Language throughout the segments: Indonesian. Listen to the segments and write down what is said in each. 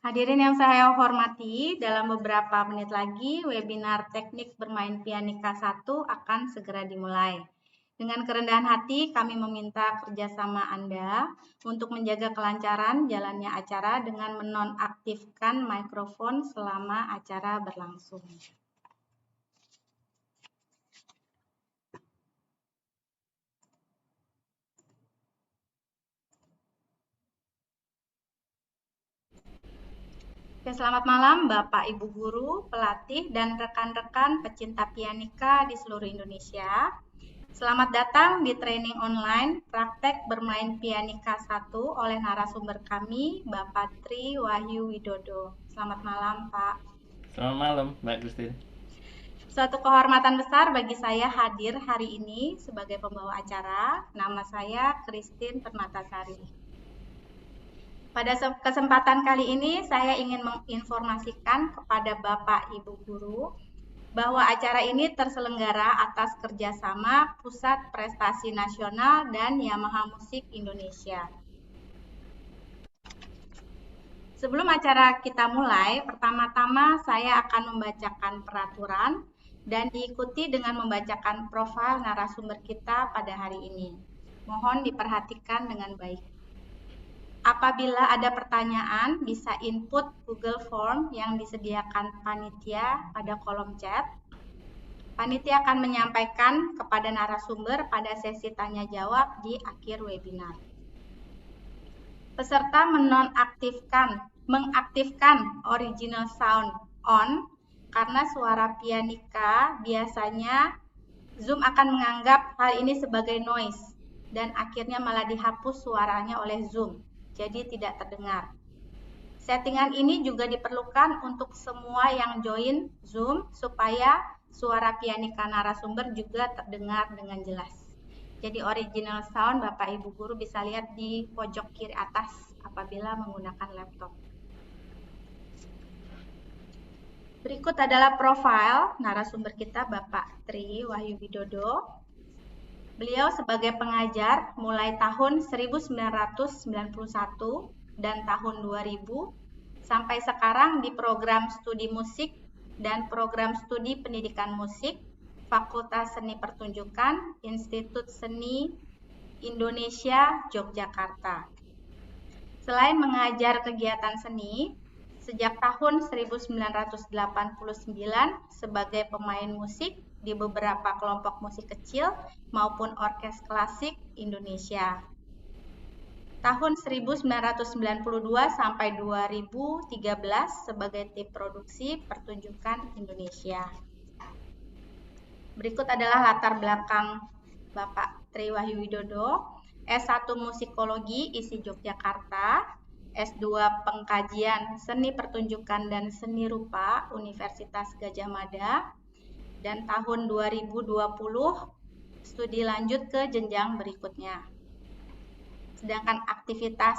Hadirin yang saya hormati, dalam beberapa menit lagi webinar teknik bermain pianika 1 akan segera dimulai. Dengan kerendahan hati kami meminta kerjasama Anda untuk menjaga kelancaran jalannya acara dengan menonaktifkan mikrofon selama acara berlangsung. Oke, selamat malam Bapak Ibu Guru, pelatih, dan rekan-rekan pecinta pianika di seluruh Indonesia. Selamat datang di training online praktek bermain pianika 1 oleh narasumber kami, Bapak Tri Wahyu Widodo. Selamat malam, Pak. Selamat malam, Mbak Christine. Suatu kehormatan besar bagi saya hadir hari ini sebagai pembawa acara. Nama saya Christine Permatasari. Pada kesempatan kali ini saya ingin menginformasikan kepada Bapak Ibu Guru bahwa acara ini terselenggara atas kerjasama Pusat Prestasi Nasional dan Yamaha Musik Indonesia. Sebelum acara kita mulai, pertama-tama saya akan membacakan peraturan dan diikuti dengan membacakan profil narasumber kita pada hari ini. Mohon diperhatikan dengan baik. Apabila ada pertanyaan, bisa input Google Form yang disediakan panitia pada kolom chat. Panitia akan menyampaikan kepada narasumber pada sesi tanya jawab di akhir webinar. Peserta mengaktifkan original sound on karena suara pianika biasanya Zoom akan menganggap hal ini sebagai noise dan akhirnya malah dihapus suaranya oleh Zoom, jadi tidak terdengar. Settingan ini juga diperlukan untuk semua yang join Zoom supaya suara pianika narasumber juga terdengar dengan jelas. Jadi original sound Bapak Ibu Guru bisa lihat di pojok kiri atas apabila menggunakan laptop. Berikut adalah profil narasumber kita Bapak Tri Wahyu Widodo. Beliau sebagai pengajar mulai tahun 1991 dan tahun 2000 sampai sekarang di program studi musik dan program studi pendidikan musik Fakultas Seni Pertunjukan Institut Seni Indonesia Yogyakarta. Selain mengajar kegiatan seni, sejak tahun 1989 sebagai pemain musik di beberapa kelompok musik kecil maupun orkes klasik Indonesia. Tahun 1992 sampai 2013 sebagai tim produksi pertunjukan Indonesia. Berikut adalah latar belakang Bapak Tri Wahyu Widodo, S1 Musikologi ISI Yogyakarta, S2 Pengkajian Seni Pertunjukan dan Seni Rupa Universitas Gadjah Mada, dan tahun 2020 studi lanjut ke jenjang berikutnya. Sedangkan aktivitas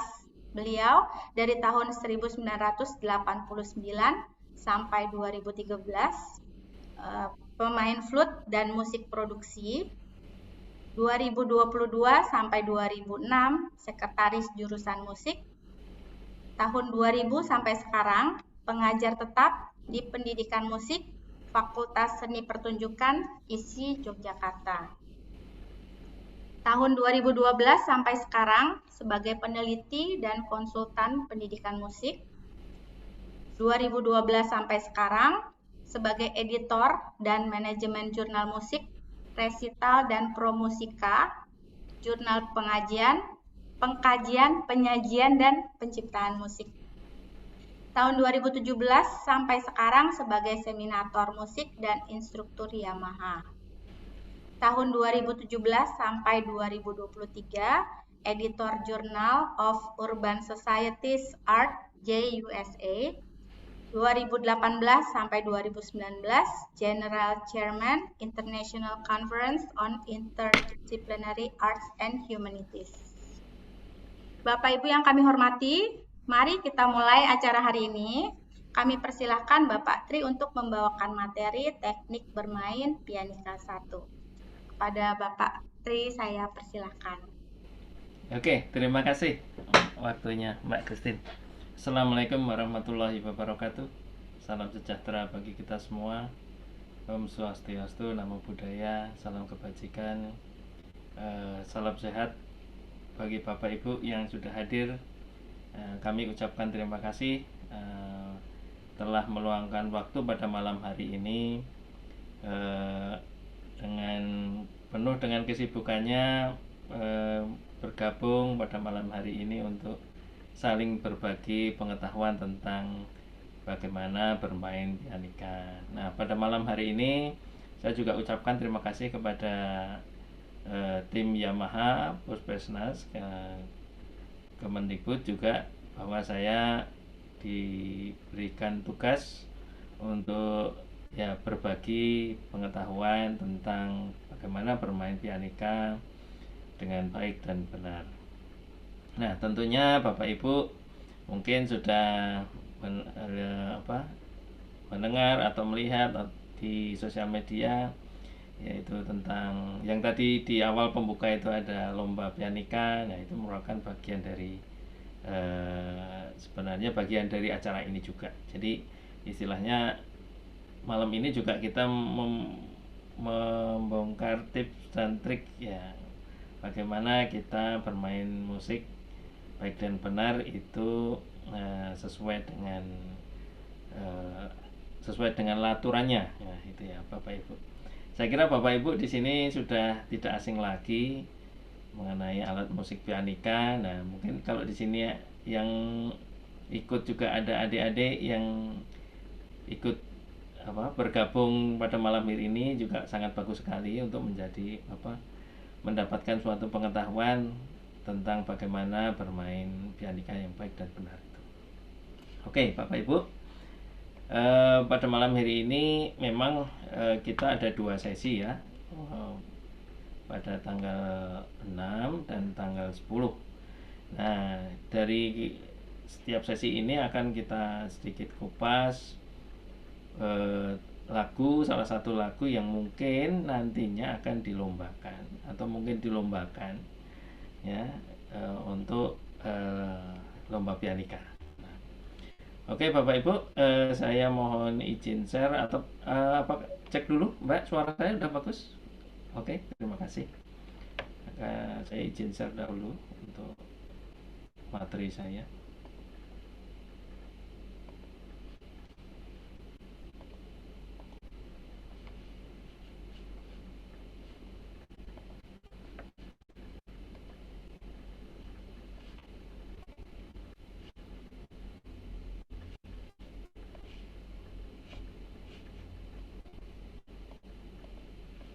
beliau dari tahun 1989 sampai 2013 pemain flute dan musik produksi, 2022 sampai 2006 sekretaris jurusan musik, tahun 2000 sampai sekarang pengajar tetap di pendidikan musik Fakultas Seni Pertunjukan ISI Yogyakarta. Tahun 2012 sampai sekarang sebagai peneliti dan konsultan pendidikan musik. 2012 sampai sekarang sebagai editor dan manajemen jurnal musik, resital dan promusika, jurnal pengkajian, penyajian dan penciptaan musik. Tahun 2017 sampai sekarang sebagai seminator musik dan instruktur Yamaha. Tahun 2017 sampai 2023 editor Journal of Urban Societies Art JUSA. 2018 sampai 2019 General Chairman International Conference on Interdisciplinary Arts and Humanities. Bapak Ibu yang kami hormati, mari kita mulai acara hari ini. Kami persilahkan Bapak Tri untuk membawakan materi teknik bermain pianika 1. Kepada Bapak Tri saya persilahkan. Oke, terima kasih waktunya Mbak Christine. Assalamualaikum warahmatullahi wabarakatuh. Salam sejahtera bagi kita semua. Om Swastiastu, Namo Buddhaya, salam kebajikan, salam sehat bagi Bapak Ibu yang sudah hadir. Kami ucapkan terima kasih telah meluangkan waktu pada malam hari ini dengan penuh dengan kesibukannya bergabung pada malam hari ini untuk saling berbagi pengetahuan tentang bagaimana bermain pianika. Nah, pada malam hari ini saya juga ucapkan terima kasih kepada tim Yamaha Puspesnas Kemendikbud juga, bahwa saya diberikan tugas untuk berbagi pengetahuan tentang bagaimana bermain pianika dengan baik dan benar. Nah, tentunya Bapak Ibu mungkin sudah mendengar atau melihat di sosial media, yaitu tentang yang tadi di awal pembuka itu ada lomba pianika. Nah, itu merupakan bagian dari sebenarnya bagian dari acara ini juga. Jadi istilahnya malam ini juga kita membongkar tips dan trik bagaimana kita bermain musik baik dan benar itu sesuai dengan laturannya. Nah, itu ya Bapak Ibu. Saya kira Bapak Ibu di sini sudah tidak asing lagi mengenai alat musik pianika. Nah, mungkin kalau di sini yang ikut juga ada adik-adik yang ikut bergabung pada malam hari ini, juga sangat bagus sekali untuk mendapatkan suatu pengetahuan tentang bagaimana bermain pianika yang baik dan benar itu. Oke, Bapak Ibu, pada malam hari ini memang kita ada 2 sesi ya, pada tanggal 6 dan tanggal 10. Nah, dari setiap sesi ini akan kita sedikit kupas salah satu lagu yang mungkin nantinya akan dilombakan atau mungkin dilombakan ya untuk lomba pianika. Oke Bapak Ibu, saya mohon izin share atau cek dulu Mbak, suara saya udah bagus? Oke, terima kasih. Maka saya izin share dahulu untuk materi saya.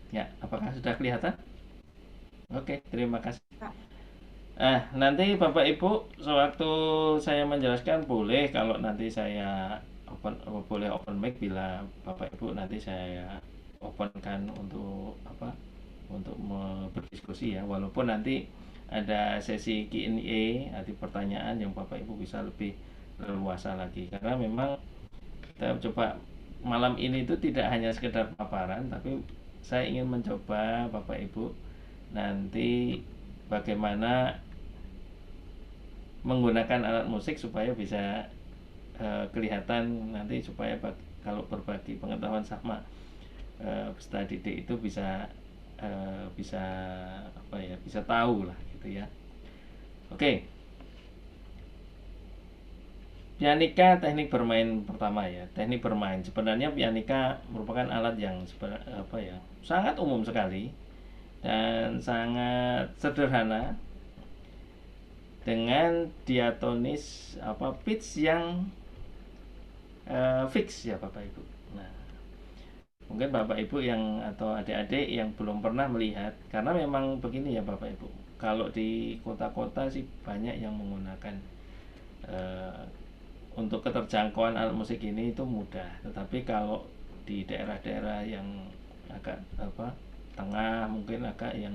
Ya, apakah sudah kelihatan? Oke, terima kasih. Nanti Bapak Ibu sewaktu saya menjelaskan boleh, kalau nanti saya boleh open mic bila Bapak Ibu nanti saya openkan untuk berdiskusi ya, walaupun nanti ada sesi Q&A, nanti pertanyaan yang Bapak Ibu bisa lebih leluasa lagi, karena memang kita coba malam ini itu tidak hanya sekedar paparan, tapi saya ingin mencoba Bapak Ibu nanti bagaimana menggunakan alat musik supaya bisa kelihatan nanti, supaya kalau berbagi pengetahuan sama peserta didik itu bisa bisa tahu lah gitu ya. Oke. Pianika teknik bermain pertama ya. Teknik bermain, sebenarnya pianika merupakan alat yang sangat umum sekali dan sangat sederhana, dengan diatonis pitch yang fix ya Bapak Ibu. Nah, mungkin Bapak Ibu yang atau adik-adik yang belum pernah melihat, karena memang begini ya Bapak Ibu, kalau di kota-kota sih banyak yang menggunakan untuk keterjangkauan alat musik ini itu mudah, tetapi kalau di daerah-daerah yang agak tengah, mungkin agak yang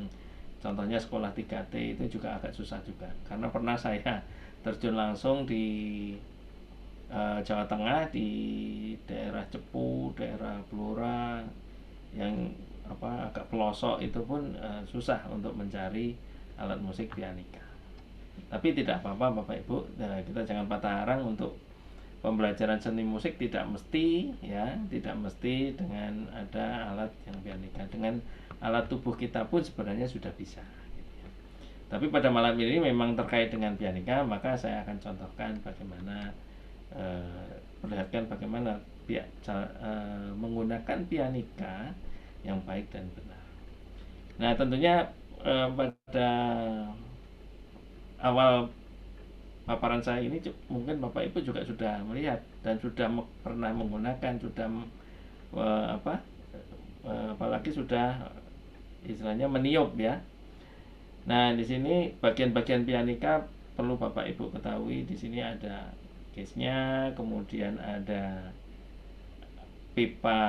contohnya sekolah 3T itu juga agak susah juga, karena pernah saya terjun langsung di Jawa Tengah, di daerah Cepu, daerah Blora yang agak pelosok, itu pun susah untuk mencari alat musik pianika. Tapi tidak apa-apa Bapak Ibu, kita jangan patah arang untuk pembelajaran seni musik. Tidak mesti ya, tidak mesti dengan ada alat yang pianika. Dengan alat tubuh kita pun sebenarnya sudah bisa gitu ya. Tapi pada malam ini memang terkait dengan pianika, maka saya akan contohkan bagaimana perlihatkan bagaimana menggunakan pianika yang baik dan benar. Nah, tentunya pada awal paparan saya ini mungkin Bapak Ibu juga sudah melihat dan sudah pernah menggunakan, sudah apalagi sudah istilahnya meniup ya. Nah, di sini bagian-bagian pianika perlu Bapak Ibu ketahui. Di sini ada case-nya, kemudian ada pipa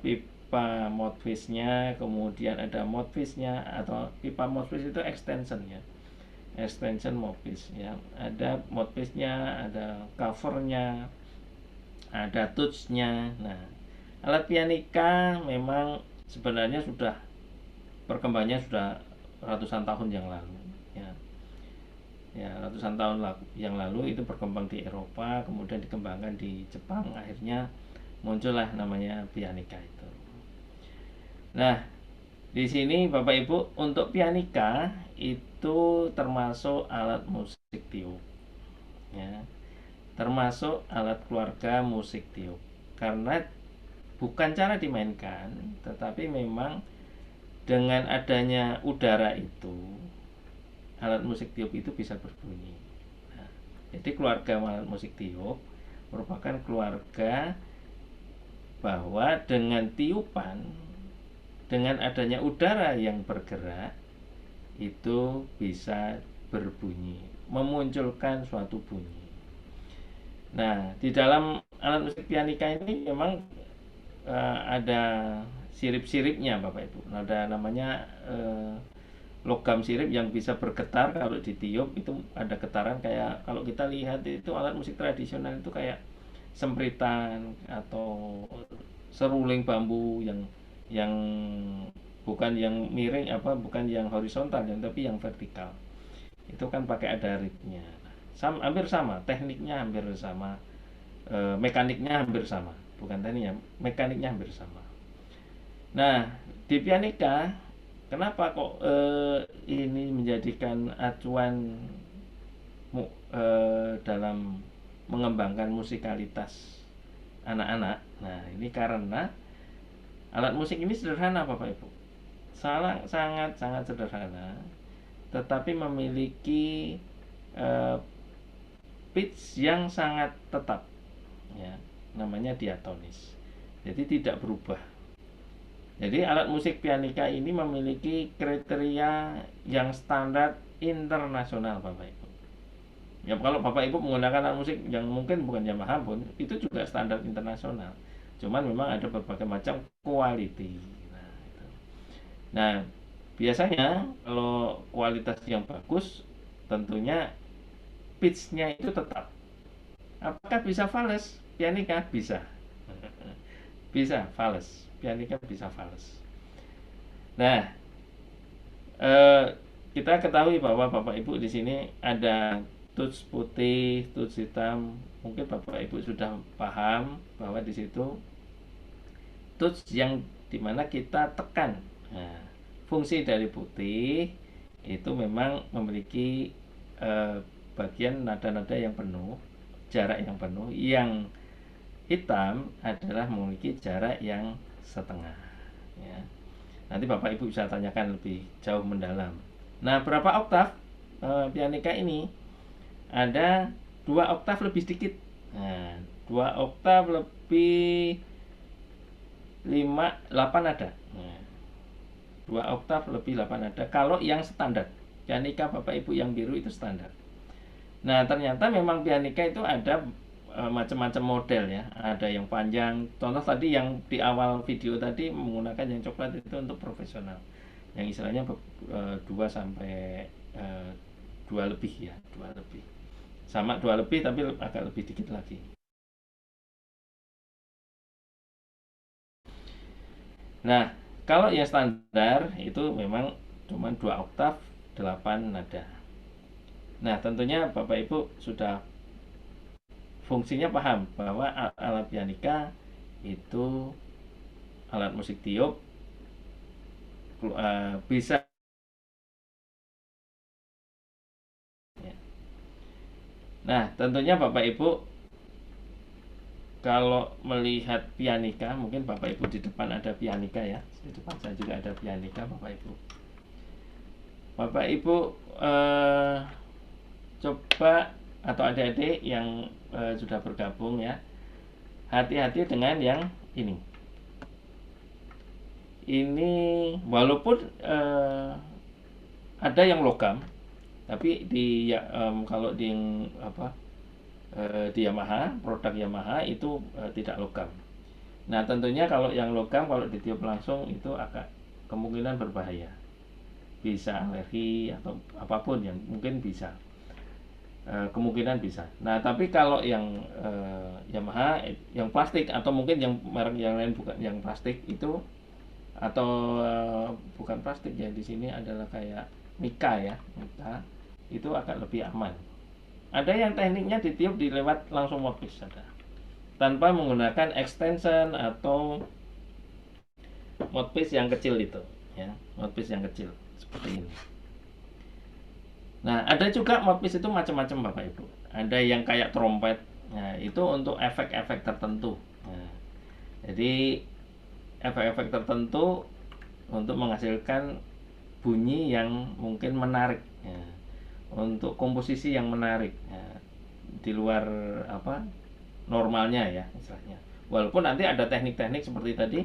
pipa mouthpiece-nya, kemudian ada mouthpiece-nya, atau pipa mouthpiece itu extension ya, extension mouthpiece ya. Ada mouthpiece-nya, ada covernya, ada touch-nya. Nah, alat pianika memang sebenarnya sudah perkembangannya sudah ratusan tahun yang lalu ya. Ya, ratusan tahun yang lalu itu berkembang di Eropa, kemudian dikembangkan di Jepang, akhirnya muncullah namanya pianika itu. Nah, di sini Bapak Ibu, untuk pianika itu termasuk alat musik tiup ya. Termasuk alat keluarga musik tiup. Karena bukan cara dimainkan, tetapi memang dengan adanya udara itu alat musik tiup itu bisa berbunyi. Nah, jadi keluarga alat musik tiup merupakan keluarga bahwa dengan tiupan, dengan adanya udara yang bergerak, itu bisa berbunyi, memunculkan suatu bunyi. Nah, di dalam alat musik pianika ini memang ada sirip-siripnya Bapak Ibu. Ada namanya logam sirip yang bisa bergetar kalau ditiup. Itu ada getaran kayak kalau kita lihat itu alat musik tradisional itu kayak sempritan atau seruling bambu yang bukan yang miring bukan yang horizontal tapi yang vertikal. Itu kan pakai ada ritnya. Hampir sama, tekniknya hampir sama, mekaniknya hampir sama. Bukan tekniknya, mekaniknya hampir sama. Nah, di pianika kenapa kok ini menjadikan acuan dalam mengembangkan musikalitas anak-anak? Nah, ini karena alat musik ini sederhana Bapak Ibu. Sangat sederhana, tetapi memiliki pitch yang sangat tetap ya, namanya diatonis. Jadi tidak berubah. Jadi alat musik pianika ini memiliki kriteria yang standar internasional Bapak Ibu. Ya, kalau Bapak Ibu menggunakan alat musik yang mungkin bukan Yamaha pun, itu juga standar internasional. Cuman memang ada berbagai macam quality. Nah, biasanya kalau kualitas yang bagus, tentunya pitch-nya itu tetap. Apakah bisa fales? Pianika bisa. Bisa fales. Pianika bisa fales. Nah, kita ketahui bahwa Bapak Ibu di sini ada touch putih, touch hitam. Mungkin Bapak Ibu sudah paham bahwa di situ touch yang dimana kita tekan. Nah, fungsi dari putih itu memang memiliki bagian nada-nada yang penuh, jarak yang penuh. Yang hitam adalah memiliki jarak yang setengah ya. Nanti Bapak Ibu bisa tanyakan lebih jauh mendalam. Nah, berapa oktav pianika ini? Ada 2 oktav lebih sedikit. Nah, 2 oktav lebih 8 nada. Nah, 2 oktav lebih 8 nada kalau yang standar. Pianika Bapak Ibu yang biru itu standar. Nah, ternyata memang pianika itu ada macam-macam model ya. Ada yang panjang. Contoh tadi yang di awal video tadi menggunakan yang coklat itu untuk profesional. Yang istilahnya 2 sampai 2 lebih ya, 2 lebih. Sama 2 lebih tapi agak lebih dikit lagi. Nah, kalau yang standar itu memang cuma 2 oktav 8 nada. Nah, tentunya Bapak Ibu sudah fungsinya paham bahwa alat pianika itu alat musik tiup, bisa. Nah, tentunya Bapak Ibu kalau melihat pianika, mungkin Bapak Ibu di depan ada pianika ya. Di depan saya juga ada pianika, Bapak Ibu. Bapak Ibu coba, atau adik-adik yang sudah bergabung ya, hati-hati dengan yang ini. Ini walaupun ada yang logam, tapi kalau di di Yamaha, produk Yamaha itu tidak logam. Nah, tentunya kalau yang logam, kalau ditiup langsung itu agak kemungkinan berbahaya, bisa alergi atau apapun yang mungkin bisa, kemungkinan bisa. Nah, tapi kalau yang Yamaha yang plastik, atau mungkin yang merek yang lain bukan yang plastik itu, atau bukan plastik ya, di sini adalah kayak mika ya, mika itu agak lebih aman. Ada yang tekniknya ditiup dilewat langsung mouthpiece saja, tanpa menggunakan extension atau mouthpiece yang kecil itu ya, mouthpiece yang kecil seperti ini. Nah, ada juga mouthpiece itu macam-macam Bapak Ibu. Ada yang kayak trompet. Nah, itu untuk efek-efek tertentu. Nah, jadi efek-efek tertentu untuk menghasilkan bunyi yang mungkin menarik ya, untuk komposisi yang menarik ya, di luar normalnya ya istilahnya. Walaupun nanti ada teknik-teknik seperti tadi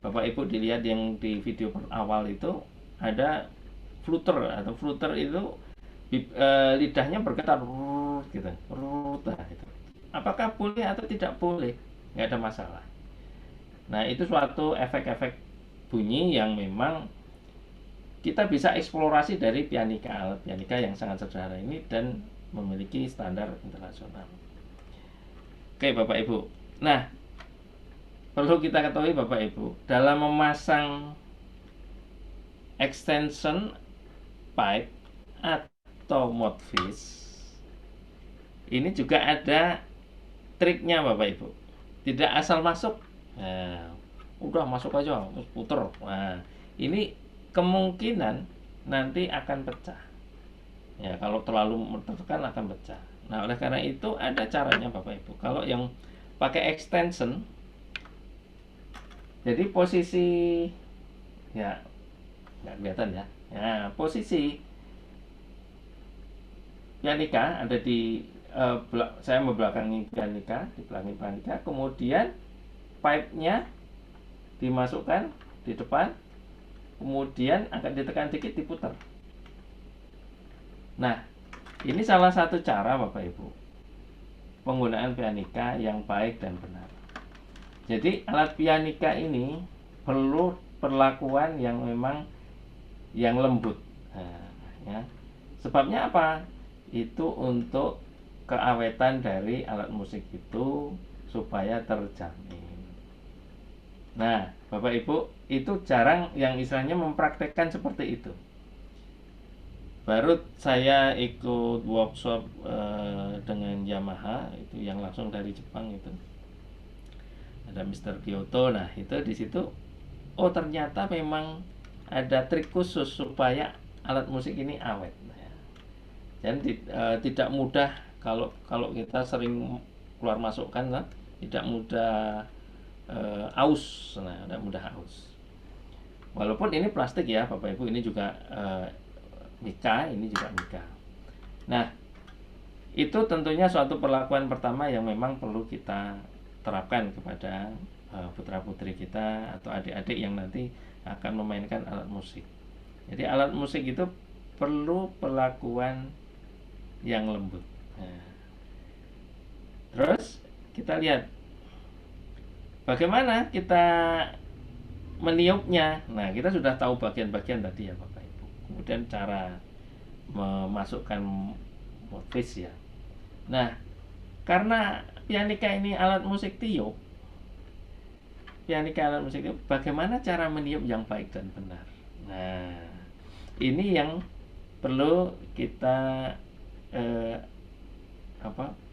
Bapak Ibu dilihat yang di video awal itu, ada fluter, atau fluter itu lidahnya bergetar gitu, gitu. Apakah boleh atau tidak boleh? Nggak ada masalah. Nah, itu suatu efek-efek bunyi yang memang kita bisa eksplorasi dari pianika, alat pianika yang sangat sederhana ini dan memiliki standar internasional. Oke Bapak Ibu. Nah, perlu kita ketahui Bapak Ibu, dalam memasang extension pipe atau mouthpiece ini juga ada triknya Bapak Ibu. Tidak asal masuk. Nah, udah masuk aja, puter. Nah, ini kemungkinan nanti akan pecah. Ya, kalau terlalu tertekan akan pecah. Nah, oleh karena itu ada caranya Bapak Ibu. Kalau yang pakai extension, jadi posisi ya nggak kelihatan ya. Nah, posisi pianika ada di saya membelakangi pianika, di belakang pianika, kemudian pipe-nya dimasukkan di depan, kemudian akan ditekan dikit, diputar. Nah, ini salah satu cara Bapak Ibu penggunaan pianika yang baik dan benar. Jadi alat pianika ini perlu perlakuan yang memang yang lembut. Nah, ya. Sebabnya apa? Itu untuk keawetan dari alat musik itu supaya terjamin. Nah, Bapak Ibu, itu jarang yang istilahnya mempraktekkan seperti itu. Baru saya ikut workshop dengan Yamaha itu yang langsung dari Jepang itu. Ada Mr. Kyoto. Nah, itu di situ ternyata memang ada trik khusus supaya alat musik ini awet. Dan tidak mudah kalau kita sering keluar masukkan, tidak mudah aus. Nah, tidak mudah aus. Walaupun ini plastik ya Bapak Ibu, ini juga mika, ini juga mika. Nah, itu tentunya suatu perlakuan pertama yang memang perlu kita terapkan kepada putra-putri kita atau adik-adik yang nanti akan memainkan alat musik. Jadi alat musik itu perlu perlakuan yang lembut. Nah, terus kita lihat bagaimana kita meniupnya. Nah, kita sudah tahu bagian-bagian tadi ya Bapak Ibu. Kemudian cara memasukkan mouthpiece ya. Nah, karena pianika ini alat musik tiup, bagaimana cara meniup yang baik dan benar. Nah, ini yang perlu kita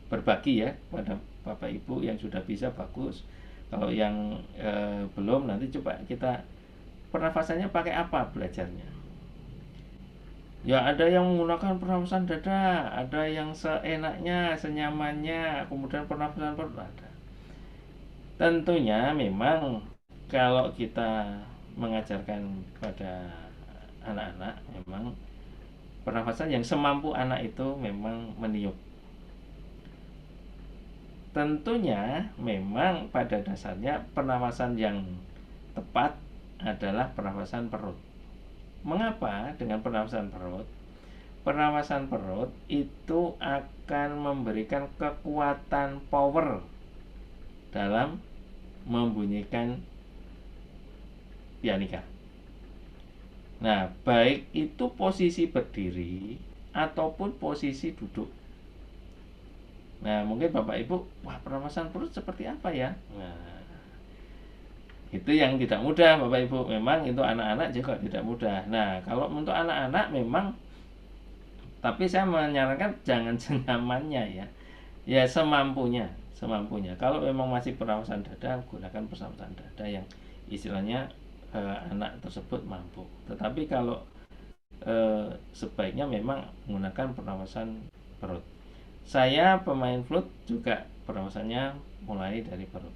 berbagi ya pada Bapak Ibu yang sudah bisa bagus. Kalau yang belum, nanti coba kita pernafasannya pakai apa belajarnya. Ya ada yang menggunakan pernafasan dada, ada yang seenaknya, senyamannya, kemudian pernafasan perut ada. Tentunya memang kalau kita mengajarkan pada anak-anak, memang pernafasan yang semampu anak itu memang meniup. Tentunya memang pada dasarnya pernafasan yang tepat adalah pernafasan perut. Mengapa dengan pernafasan perut? Pernafasan perut itu akan memberikan kekuatan power dalam membunyikan pianika. Nah, baik itu posisi berdiri ataupun posisi duduk. Nah, mungkin Bapak Ibu, wah pernafasan perut seperti apa ya? Nah, itu yang tidak mudah Bapak Ibu. Memang itu anak-anak juga tidak mudah. Nah, kalau untuk anak-anak memang, tapi saya menyarankan jangan senyamannya ya. Ya semampunya. Kalau memang masih pernafasan dada, gunakan pernafasan dada yang istilahnya anak tersebut mampu. Tetapi kalau sebaiknya memang menggunakan pernafasan perut. Saya pemain flute juga pernafasannya mulai dari perut.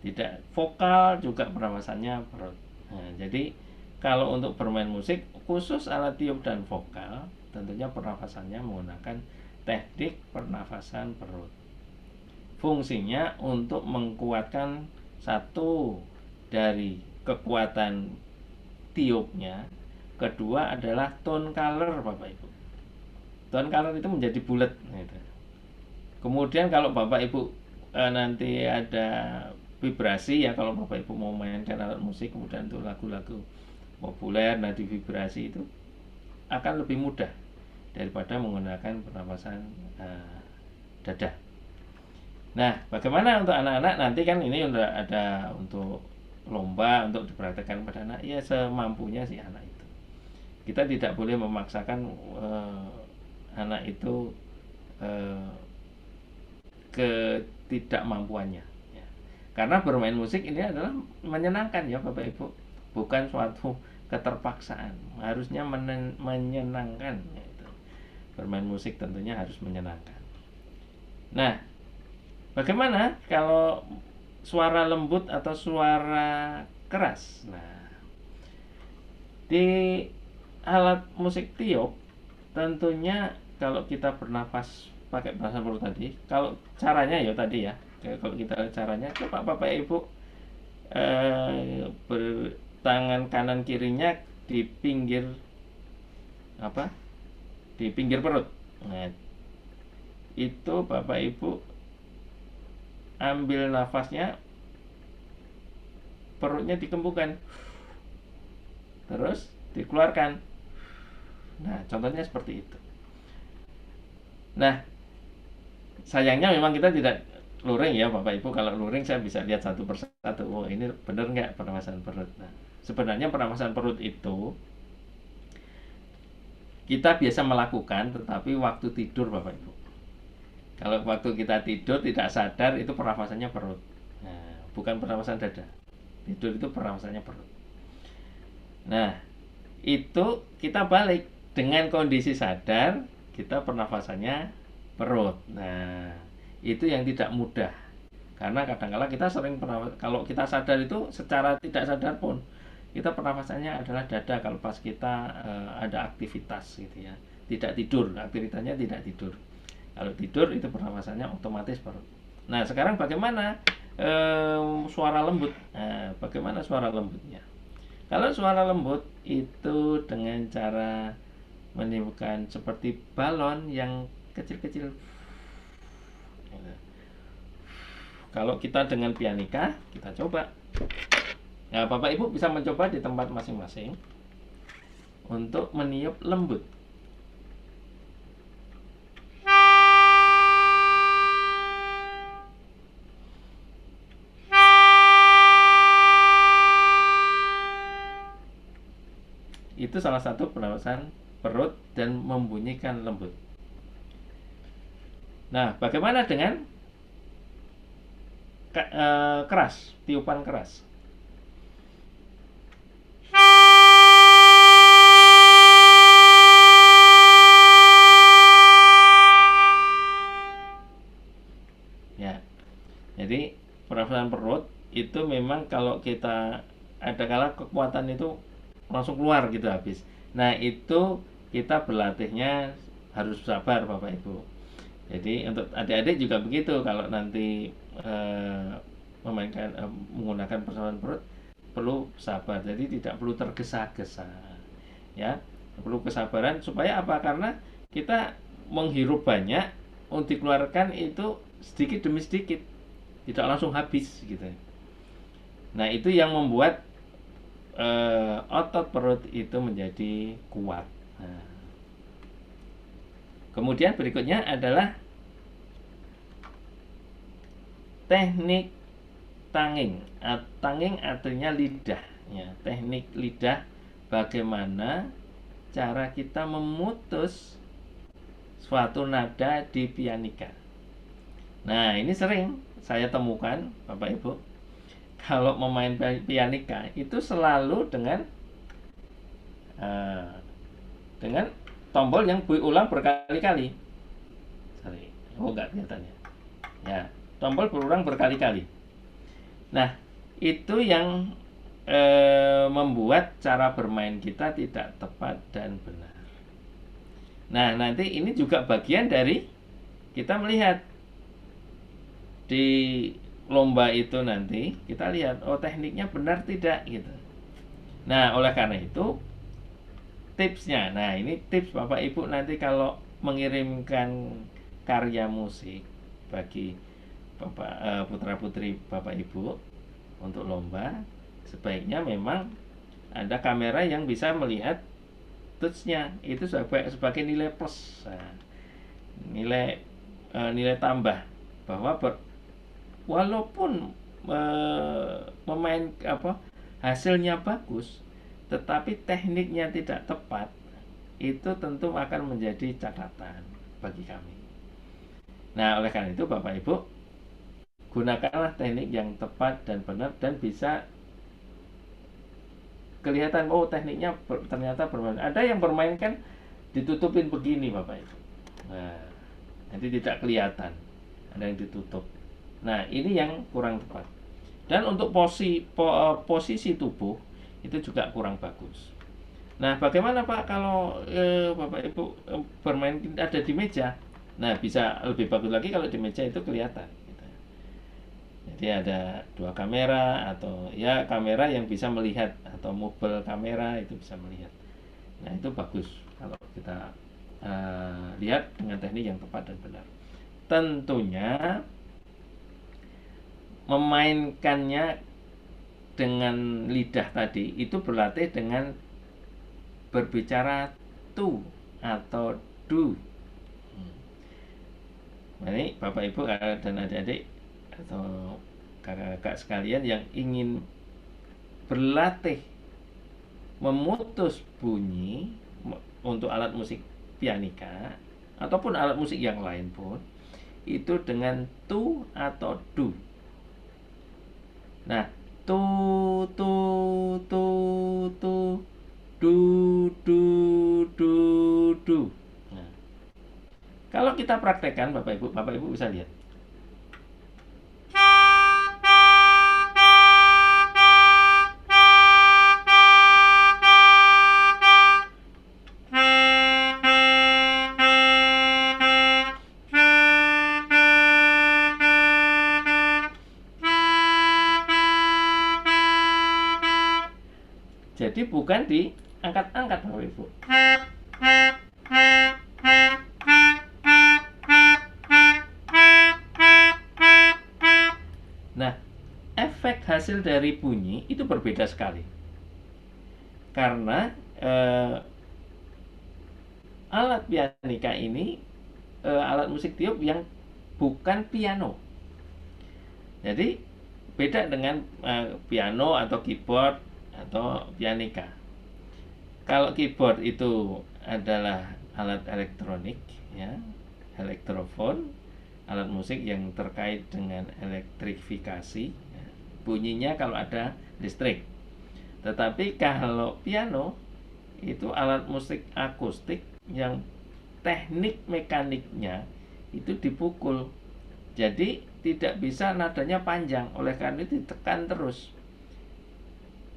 Tidak vokal juga pernafasannya perut. Nah, jadi kalau untuk bermain musik khusus alat tiup dan vokal, tentunya pernafasannya menggunakan teknik pernafasan perut. Fungsinya untuk menguatkan satu dari kekuatan tiupnya, kedua adalah tone color Bapak Ibu. Tone color itu menjadi bulat gitu. Kemudian kalau Bapak Ibu nanti ada vibrasi ya, kalau Bapak Ibu mau mainkan alat musik kemudian itu lagu-lagu populer nanti vibrasi itu akan lebih mudah daripada menggunakan pernapasan dada. Nah, bagaimana untuk anak-anak? Nanti kan ini udah ada untuk lomba, untuk dipraktekkan pada anak, ya semampunya si anak itu. Kita tidak boleh memaksakan anak itu ketidakmampuannya ya. Karena bermain musik ini adalah menyenangkan ya Bapak Ibu, bukan suatu keterpaksaan, harusnya menyenangkan ya, itu. Bermain musik tentunya harus menyenangkan. Nah, bagaimana kalau suara lembut atau suara keras? Nah, di alat musik tiup tentunya kalau kita bernafas pakai pernafasan perut tadi, kalau caranya ya tadi ya, kalau kita caranya coba Bapak Ibu bertangan kanan kirinya di pinggir di pinggir perut. Nah, itu Bapak Ibu ambil nafasnya, perutnya dikembungkan, terus dikeluarkan. Nah, contohnya seperti itu. Nah, sayangnya memang kita tidak luring ya Bapak Ibu. Kalau luring saya bisa lihat satu persatu, oh ini benar nggak pernafasan perut. Nah, sebenarnya pernafasan perut itu kita biasa melakukan, tetapi waktu tidur Bapak Ibu. Kalau waktu kita tidur tidak sadar, itu pernafasannya perut. Nah, bukan pernafasan dada. Tidur itu pernafasannya perut. Nah, itu kita balik dengan kondisi sadar, kita pernafasannya perut. Nah, itu yang tidak mudah. Karena kadang-kala kita sering kalau kita sadar itu secara tidak sadar pun kita pernafasannya adalah dada kalau pas kita ada aktivitas gitu ya. Tidak tidur, aktivitasnya tidak tidur. Kalau tidur itu pernafasannya otomatis perut. Nah, sekarang bagaimana suara lembut? Nah, bagaimana suara lembutnya? Kalau suara lembut itu dengan cara meniupkan seperti balon yang kecil-kecil. Kalau kita dengan pianika, kita coba. Nah, Bapak Ibu bisa mencoba di tempat masing-masing untuk meniup lembut. Itu salah satu pernapasan perut dan membunyikan lembut. Nah, bagaimana dengan keras, tiupan keras? Ya, jadi perasaan perut itu memang kalau kita ada kala kekuatan itu langsung keluar gitu habis. Nah, itu kita berlatihnya harus sabar Bapak Ibu. Jadi untuk adik-adik juga begitu, kalau nanti menggunakan perasaan perut perlu sabar. Jadi tidak perlu tergesa-gesa. Ya, perlu kesabaran supaya apa? Karena kita menghirup banyak, untuk dikeluarkan itu sedikit demi sedikit, tidak langsung habis gitu. Nah, itu yang membuat otot perut itu menjadi kuat. Nah, kemudian berikutnya adalah teknik tanging. Tanging artinya lidah. Ya, teknik lidah, bagaimana cara kita memutus suatu nada di pianika. Nah, ini sering saya temukan Bapak Ibu, kalau memain pianika itu selalu dengan tombol yang berulang berkali-kali. Sorry, enggak kelihatannya. Ya, tombol berulang berkali-kali. Nah, itu yang membuat cara bermain kita tidak tepat dan benar. Nah, nanti ini juga bagian dari kita melihat di lomba itu, nanti kita lihat oh tekniknya benar tidak gitu. Nah, oleh karena itu tipsnya, nah ini tips Bapak Ibu nanti kalau mengirimkan karya musik bagi Bapak putra putri Bapak Ibu untuk lomba, sebaiknya memang ada kamera yang bisa melihat touch-nya itu sebagai nilai plus, nilai tambah, bahwa walaupun hasilnya bagus, tetapi tekniknya tidak tepat, itu tentu akan menjadi catatan bagi kami. Nah, oleh karena itu Bapak Ibu, gunakanlah teknik yang tepat dan benar, dan bisa kelihatan oh tekniknya ternyata bermain. Ada yang bermain kan ditutupin begini Bapak Ibu. Nah, nanti tidak kelihatan, ada yang ditutup. Nah, ini yang kurang tepat. Dan untuk posisi tubuh itu juga kurang bagus. Nah, bagaimana Pak kalau Bapak Ibu bermain ada di meja? Nah, bisa lebih bagus lagi kalau di meja itu kelihatan. Jadi ada 2 kamera, atau ya kamera yang bisa melihat, atau mobile kamera itu bisa melihat. Nah, itu bagus kalau kita lihat dengan teknik yang tepat dan benar. Tentunya memainkannya dengan lidah tadi itu berlatih dengan berbicara tu atau du. Ini Bapak Ibu dan adik-adik atau kakak-kakak sekalian yang ingin berlatih memutus bunyi untuk alat musik pianika ataupun alat musik yang lain pun, itu dengan tu atau du. Nah, tu tu tu tu du du du du. Nah, kalau kita praktekkan Bapak Ibu bisa lihat. Jadi bukan diangkat-angkat Bapak Ibu. Nah, efek hasil dari bunyi itu berbeda sekali. Karena alat pianika ini alat musik tiup yang bukan piano. Jadi beda dengan piano atau keyboard atau pianika. Kalau keyboard itu adalah alat elektronik, ya, elektrofon, alat musik yang terkait dengan elektrifikasi, ya. Bunyinya kalau ada listrik. Tetapi kalau piano itu alat musik akustik yang teknik mekaniknya itu dipukul, jadi tidak bisa nadanya panjang, oleh karena itu ditekan terus,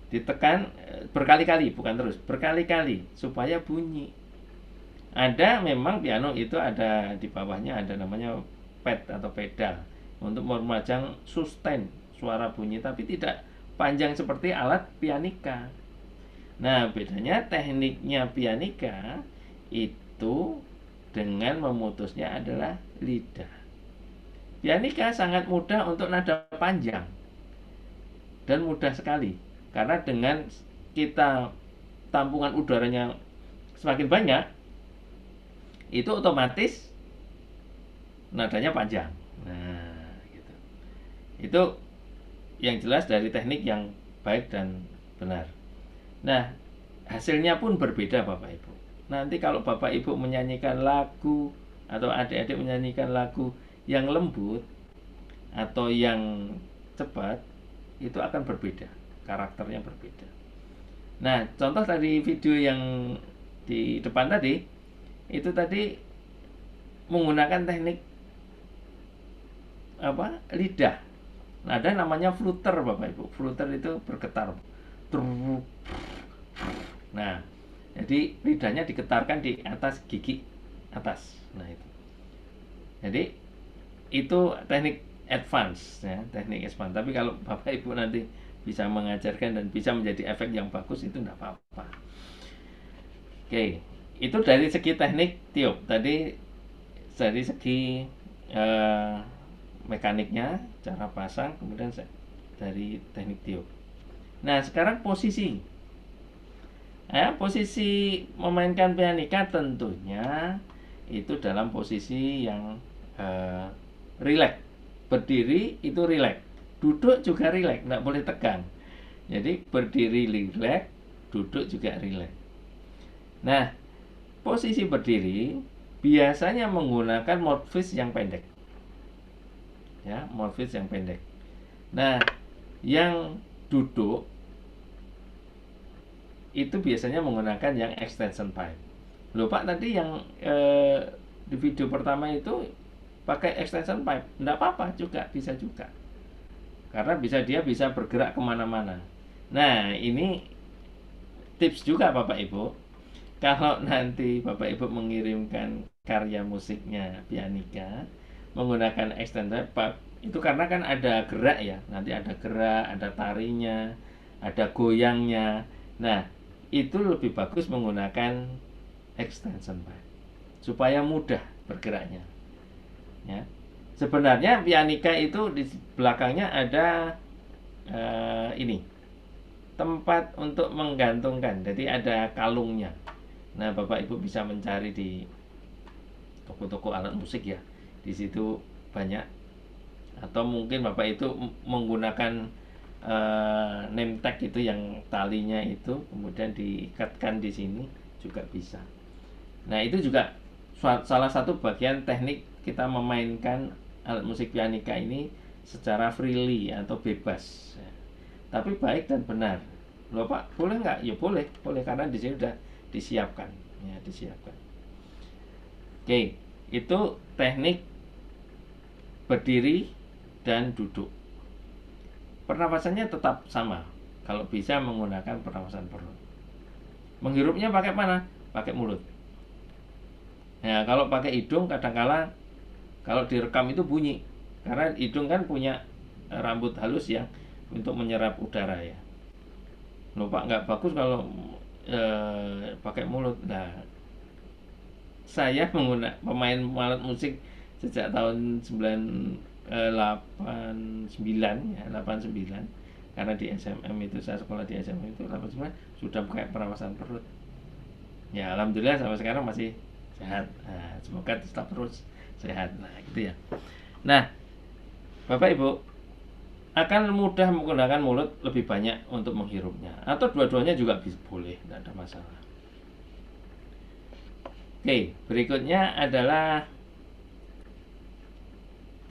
ditekan berkali-kali, bukan terus, berkali-kali supaya bunyi. Ada memang piano itu ada di bawahnya ada namanya pad atau pedal untuk memajang sustain suara bunyi, tapi tidak panjang seperti alat pianika. Nah, bedanya tekniknya pianika itu dengan memutusnya adalah lidah. Pianika sangat mudah untuk nada panjang dan mudah sekali, karena dengan kita tampungan udaranya semakin banyak, itu otomatis nadanya panjang. Nah, gitu. Itu yang jelas dari teknik yang baik dan benar. Nah, hasilnya pun berbeda Bapak Ibu. Nanti kalau Bapak Ibu menyanyikan lagu atau adik-adik menyanyikan lagu yang lembut atau yang cepat, itu akan berbeda, karakternya berbeda. Nah, contoh dari video yang di depan tadi, itu tadi menggunakan teknik lidah. Nah, ada namanya fluter Bapak Ibu. Fluter itu bergetar. Nah, jadi lidahnya digetarkan di atas gigi atas. Nah, itu. Jadi itu teknik advance, ya, teknik advance. Tapi kalau Bapak Ibu nanti bisa mengajarkan dan bisa menjadi efek yang bagus, itu tidak apa-apa. Oke, itu dari segi teknik tiup. Tadi dari segi mekaniknya, cara pasang, kemudian dari teknik tiup. Nah, sekarang posisi. Posisi memainkan pianika tentunya itu dalam posisi yang rileks. Berdiri itu rileks, duduk juga rileks, tidak boleh tegang. Jadi berdiri rileks, duduk juga rileks. Nah, posisi berdiri biasanya menggunakan mouthpiece yang pendek, ya, mouthpiece yang pendek. Nah, yang duduk itu biasanya menggunakan yang extension pipe. Loh Pak, tadi yang di video pertama itu pakai extension pipe, enggak apa-apa juga, bisa juga, karena dia bisa bergerak kemana-mana. Nah, ini tips juga Bapak Ibu, kalau nanti Bapak Ibu mengirimkan karya musiknya pianika menggunakan extension pipe, itu karena kan ada gerak ya, nanti ada gerak, ada tarinya, ada goyangnya. Nah, itu lebih bagus menggunakan extension pipe supaya mudah bergeraknya, ya. Sebenarnya pianika itu di belakangnya ada ini tempat untuk menggantungkan, jadi ada kalungnya. Nah, Bapak Ibu bisa mencari di toko-toko alat musik ya, di situ banyak. Atau mungkin Bapak itu menggunakan name tag itu yang talinya itu kemudian diikatkan di sini juga bisa. Nah, itu juga salah satu bagian teknik kita memainkan alat musik pianika ini secara freely atau bebas, ya. Tapi baik dan benar. Loh Pak, boleh nggak? Ya boleh, karena di sini sudah disiapkan, ya, disiapkan. Oke, itu teknik berdiri dan duduk. Pernapasannya tetap sama, kalau bisa menggunakan pernapasan perut. Menghirupnya pakai mana? Pakai mulut. Nah, kalau pakai hidung kadangkala kalau direkam itu bunyi, karena hidung kan punya rambut halus ya untuk menyerap udara ya. Loh Pak, nggak bagus kalau pakai mulut. Nah, saya pemain alat musik sejak tahun 89 ya, 89, karena di SMM itu saya sekolah di SMM itu 89 sudah pakai pernapasan perut. Ya, alhamdulillah sampai sekarang masih sehat. Nah, semoga tetap terus sehat. Nah, gitu ya. Nah, Bapak Ibu akan mudah menggunakan mulut lebih banyak untuk menghirupnya, atau dua-duanya juga boleh, tidak ada masalah. Oke, berikutnya adalah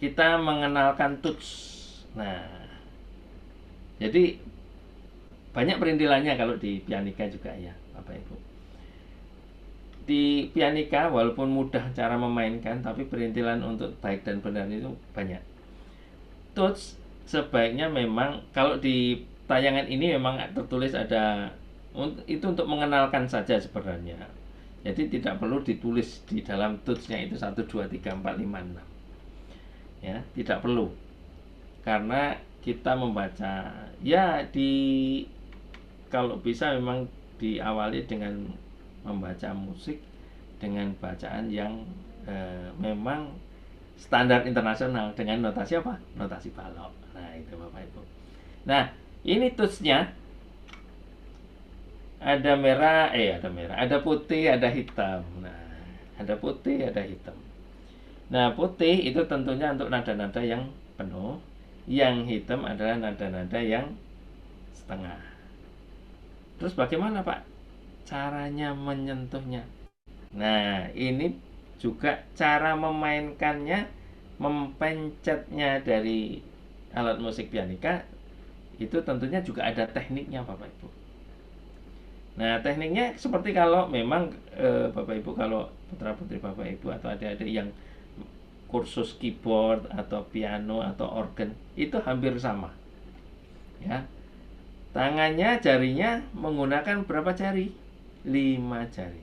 kita mengenalkan tuts. Nah, jadi banyak perintilannya kalau di pianika juga ya, Bapak Ibu. Di pianika walaupun mudah cara memainkan, tapi perintilan untuk baik dan benar itu banyak. Tuts sebaiknya memang kalau di tayangan ini memang tertulis ada itu untuk mengenalkan saja sebenarnya. Jadi tidak perlu ditulis di dalam tutsnya itu 1 2 3 4 5 6. Ya, tidak perlu. Karena kita membaca ya kalau bisa memang diawali dengan membaca musik dengan bacaan yang memang standar internasional dengan notasi apa? Notasi balok. Nah, itu Bapak Ibu. Nah, ini tutsnya ada merah, ada putih, ada hitam. Nah, ada putih, ada hitam. Nah, putih itu tentunya untuk nada-nada yang penuh, yang hitam adalah nada-nada yang setengah. Terus bagaimana Pak caranya menyentuhnya? Nah, ini juga cara memainkannya, mempencetnya dari alat musik pianika itu tentunya juga ada tekniknya Bapak Ibu. Nah, tekniknya seperti kalau memang Bapak Ibu, kalau putra-putri Bapak Ibu atau adik-adik yang kursus keyboard atau piano atau organ itu hampir sama. Ya. Tangannya, jarinya menggunakan berapa jari? 5 jari.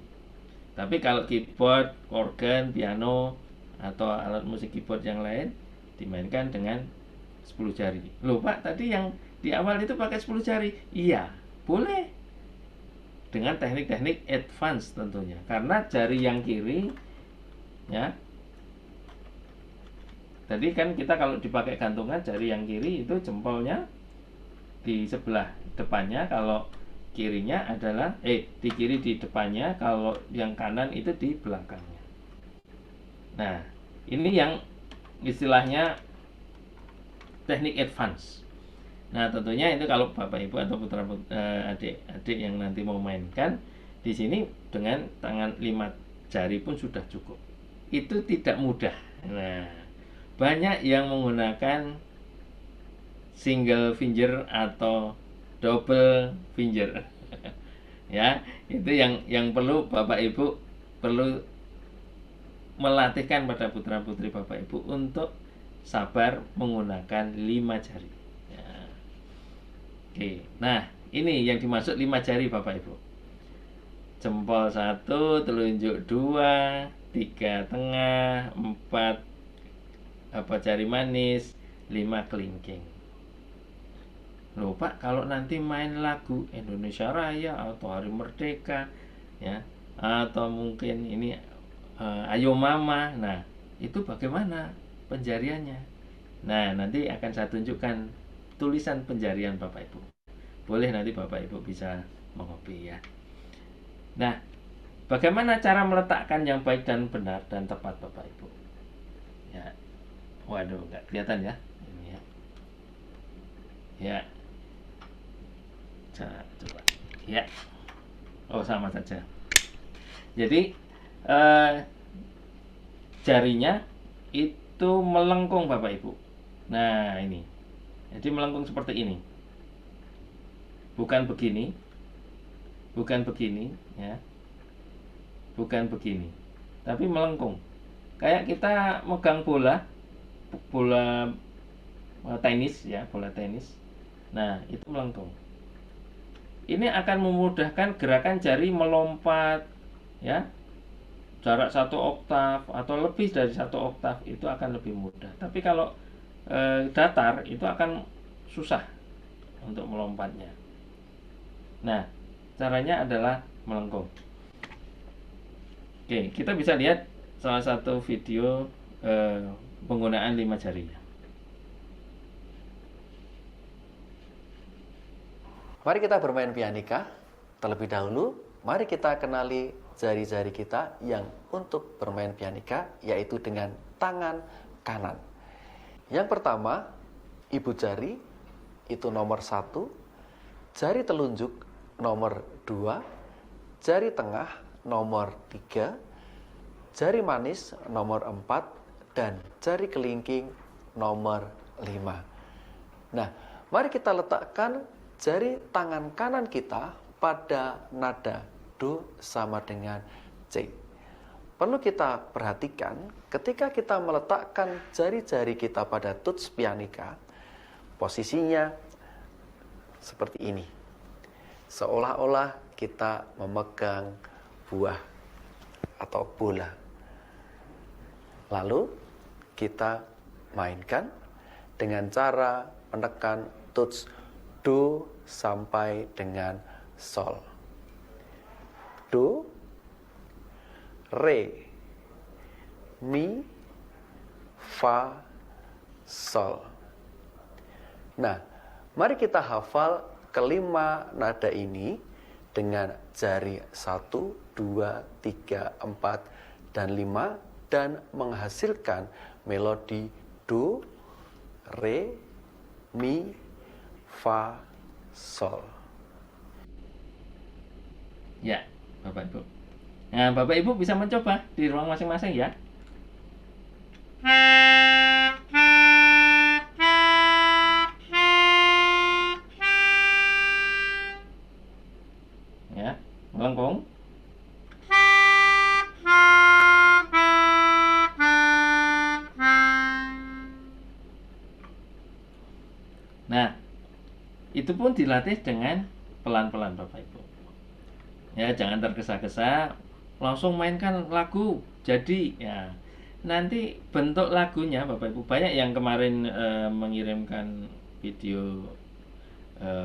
Tapi kalau keyboard, organ, piano atau alat musik keyboard yang lain dimainkan dengan 10 jari. Loh Pak, tadi yang di awal itu pakai 10 jari? Iya, boleh. Dengan teknik-teknik advance tentunya. Karena jari yang kiri ya. Tadi kan kita kalau dipakai gantungan, jari yang kiri itu jempolnya di sebelah depannya, kalau kirinya adalah di kiri di depannya, kalau yang kanan itu di belakangnya. Nah, ini yang istilahnya teknik advance. Nah, tentunya itu kalau Bapak Ibu atau putra adik-adik yang nanti mau mainkan di sini dengan tangan 5 jari pun sudah cukup. Itu tidak mudah. Nah, banyak yang menggunakan single finger atau double finger. Ya, itu yang perlu Bapak Ibu perlu melatihkan pada putra-putri Bapak Ibu untuk sabar menggunakan 5 jari. Ya. Oke. Nah, ini yang dimaksud 5 jari Bapak Ibu. Jempol 1, telunjuk 2, 3 tengah, 4 jari manis, 5 kelingking. Loh Pak, kalau nanti main lagu Indonesia Raya atau Hari Merdeka ya, atau mungkin ini Ayo Mama, nah itu bagaimana penjariannya? Nah, nanti akan saya tunjukkan tulisan penjarian Bapak Ibu. Boleh nanti Bapak Ibu bisa mengopi ya. Nah, bagaimana cara meletakkan yang baik dan benar dan tepat Bapak Ibu? Ya, waduh, nggak kelihatan ya. Ini ya. Ya, coba. Ya, oh sama saja. Jadi jarinya itu melengkung Bapak Ibu. Nah, ini. Jadi melengkung seperti ini. Bukan begini. Bukan begini, ya. Bukan begini. Tapi melengkung. Kayak kita megang bola tenis ya, bola tenis. Nah, itu melengkung. Ini akan memudahkan gerakan jari melompat ya. Jarak 1 oktav atau lebih dari 1 oktav itu akan lebih mudah. Tapi kalau datar itu akan susah untuk melompatnya. Nah, caranya adalah melengkung. Oke, kita bisa lihat salah satu video penggunaan 5 jari. Mari kita bermain pianika. Terlebih dahulu, mari kita kenali jari-jari kita yang untuk bermain pianika, yaitu dengan tangan kanan. Yang pertama, ibu jari itu nomor 1, jari telunjuk nomor 2, jari tengah nomor 3, jari manis nomor 4 dan jari kelingking nomor 5. Nah, mari kita letakkan jari tangan kanan kita pada nada Do sama dengan C. Perlu kita perhatikan ketika kita meletakkan jari-jari kita pada tuts pianika, posisinya seperti ini. Seolah-olah kita memegang buah atau bola. Lalu kita mainkan dengan cara menekan tuts Do sampai dengan Sol. Do, Re, Mi, Fa, Sol. Nah, mari kita hafal kelima nada ini dengan jari 1, 2, 3, 4, dan 5 dan menghasilkan melodi Do, Re, Mi, Fa, Sol. Ya, Bapak Ibu. Nah, Bapak Ibu bisa mencoba di ruang masing-masing ya. Ya, melengkung. Nah, itu pun dilatih dengan pelan-pelan Bapak Ibu. Ya, jangan tergesa-gesa, langsung mainkan lagu. Jadi, ya, nanti bentuk lagunya Bapak Ibu. Banyak yang kemarin mengirimkan video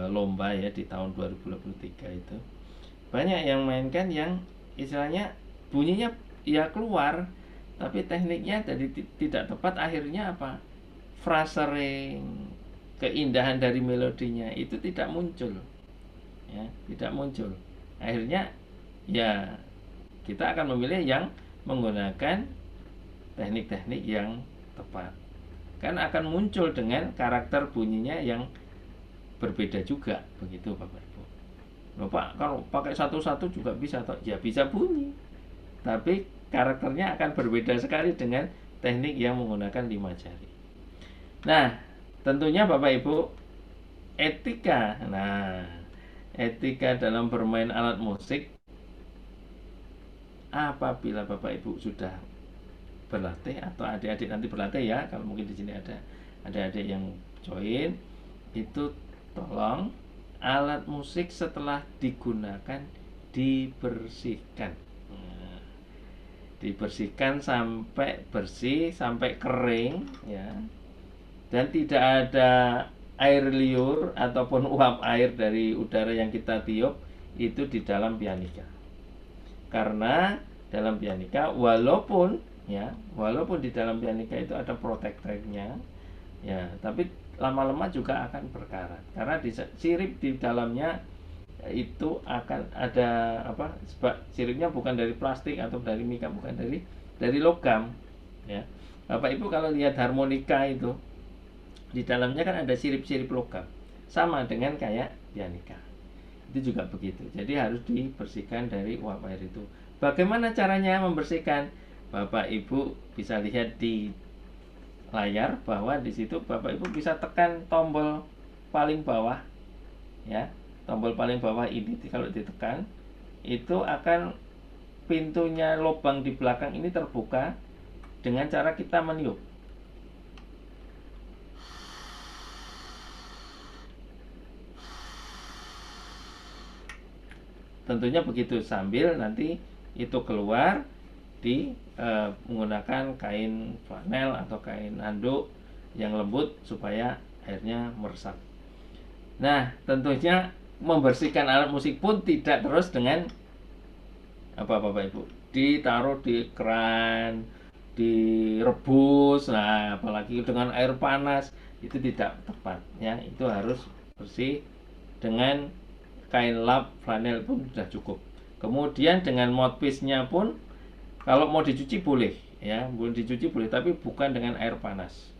lomba ya di tahun 2023 itu. Banyak yang mainkan yang istilahnya bunyinya ya keluar, tapi tekniknya jadi tidak tepat, akhirnya apa? Frasering, keindahan dari melodinya itu tidak muncul. Ya, tidak muncul. Akhirnya ya kita akan memilih yang menggunakan teknik-teknik yang tepat. Kan akan muncul dengan karakter bunyinya yang berbeda juga, begitu Bapak Ibu. Bapak kalau pakai satu-satu juga bisa toh? Ya bisa bunyi. Tapi karakternya akan berbeda sekali dengan teknik yang menggunakan 5 jari. Nah, tentunya Bapak Ibu etika. Nah, etika dalam bermain alat musik apabila Bapak Ibu sudah berlatih atau adik-adik nanti berlatih ya, kalau mungkin di sini ada adik-adik yang join, itu tolong alat musik setelah digunakan dibersihkan. Nah, dibersihkan sampai bersih, sampai kering ya. Dan tidak ada air liur ataupun uap air dari udara yang kita tiup itu di dalam pianika. Karena dalam pianika walaupun di dalam pianika itu ada protektornya ya, tapi lama-lama juga akan berkarat karena sirip di dalamnya itu akan ada apa? Sebab siripnya bukan dari plastik atau dari mika, bukan dari logam ya. Bapak Ibu kalau lihat harmonika itu di dalamnya kan ada sirip-sirip logam, sama dengan kayak pianika. Itu juga begitu. Jadi harus dibersihkan dari uap air itu. Bagaimana caranya membersihkan? Bapak Ibu bisa lihat di layar bahwa di situ Bapak Ibu bisa tekan tombol paling bawah ya. Tombol paling bawah ini kalau ditekan itu akan pintunya lubang di belakang ini terbuka dengan cara kita meniup. Tentunya begitu, sambil nanti itu keluar di menggunakan kain flanel atau kain handuk yang lembut supaya airnya meresap. Nah, tentunya membersihkan alat musik pun tidak terus dengan apa Bapak Ibu, ditaruh di keran, direbus. Nah, apalagi dengan air panas itu tidak tepat ya. Itu harus bersih dengan kain lap flanel pun sudah cukup. Kemudian dengan mouthpiece-nya pun kalau mau dicuci boleh ya, boleh dicuci boleh, tapi bukan dengan air panas.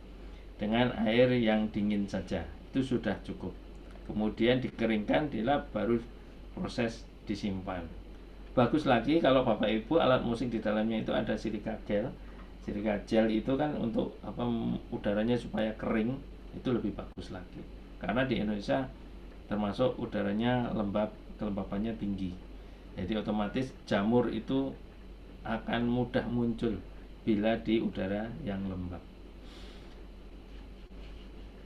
Dengan air yang dingin saja itu sudah cukup. Kemudian dikeringkan, dilap, baru proses disimpan. bagus lagi kalau Bapak Ibu alat musik di dalamnya itu ada silika gel. Silika gel itu kan untuk udaranya supaya kering, itu lebih bagus lagi. Karena di Indonesia termasuk udaranya lembab, kelembapannya tinggi. Jadi otomatis jamur itu akan mudah muncul bila di udara yang lembab.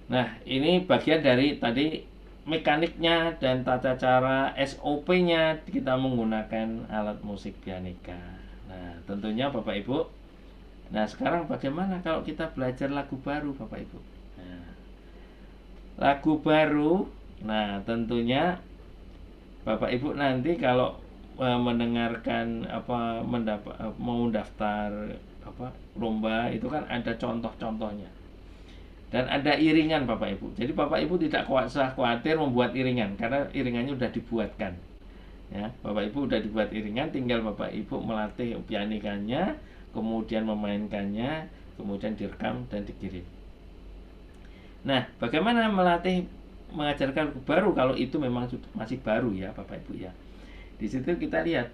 Nah, ini bagian dari tadi mekaniknya dan tata cara SOP-nya kita menggunakan alat musik pianika. Nah, tentunya Bapak Ibu. Nah, sekarang bagaimana kalau kita belajar lagu baru, Bapak Ibu? Nah, lagu baru, nah tentunya Bapak Ibu nanti kalau mendengarkan mau daftar lomba itu kan ada contoh-contohnya. Dan ada iringan Bapak Ibu. Jadi Bapak Ibu tidak usah khawatir membuat iringan karena iringannya sudah dibuatkan. Ya, Bapak Ibu sudah dibuat iringan, tinggal Bapak Ibu melatih pianikanya, kemudian memainkannya, kemudian direkam dan dikirim. Nah, bagaimana melatih mengajarkan lagu baru kalau itu memang masih baru ya Bapak Ibu ya. Di situ kita lihat,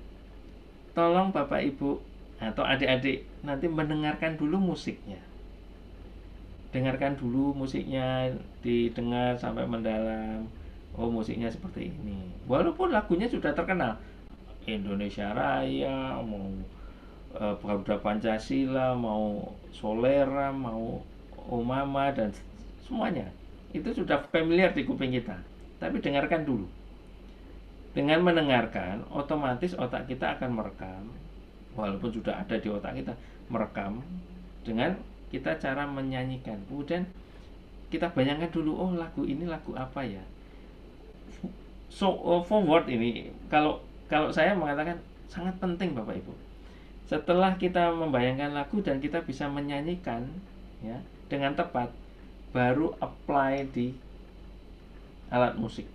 tolong Bapak Ibu atau adik-adik nanti mendengarkan dulu musiknya. Dengarkan dulu musiknya, didengar sampai mendalam. Oh, musiknya seperti ini. Walaupun lagunya sudah terkenal, Indonesia Raya, mau Garuda Pancasila, mau Solera, mau Oh Mama dan semuanya. Itu sudah familiar di kuping kita. Tapi dengarkan dulu. Dengan mendengarkan, otomatis otak kita akan merekam. Walaupun sudah ada di otak kita, merekam dengan kita cara menyanyikan. Kemudian kita bayangkan dulu, oh lagu ini lagu apa ya. So forward ini kalau saya mengatakan sangat penting Bapak Ibu. Setelah kita membayangkan lagu dan kita bisa menyanyikan ya dengan tepat, baru apply di alat musik.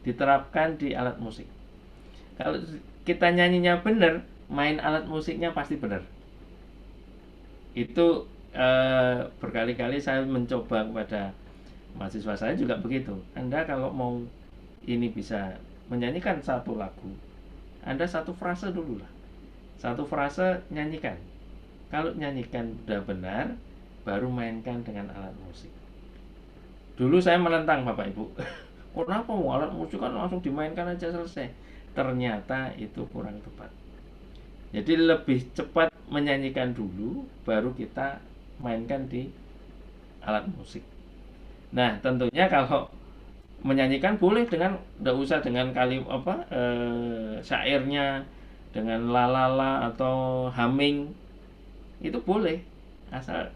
Diterapkan di alat musik. Kalau kita nyanyinya benar, main alat musiknya pasti benar. Itu berkali-kali saya mencoba kepada mahasiswa saya juga begitu. Anda kalau mau ini bisa menyanyikan satu lagu, Anda satu frase dulu lah. Satu frase nyanyikan. Kalau nyanyikan sudah benar, baru mainkan dengan alat musik. Dulu saya menentang Bapak Ibu. Kenapa alat musik kan langsung dimainkan aja selesai? Ternyata itu kurang tepat. Jadi lebih cepat menyanyikan dulu, baru kita mainkan di alat musik. Nah, tentunya kalau menyanyikan boleh dengan, tidak usah dengan syairnya, dengan lalala atau humming, itu boleh, asal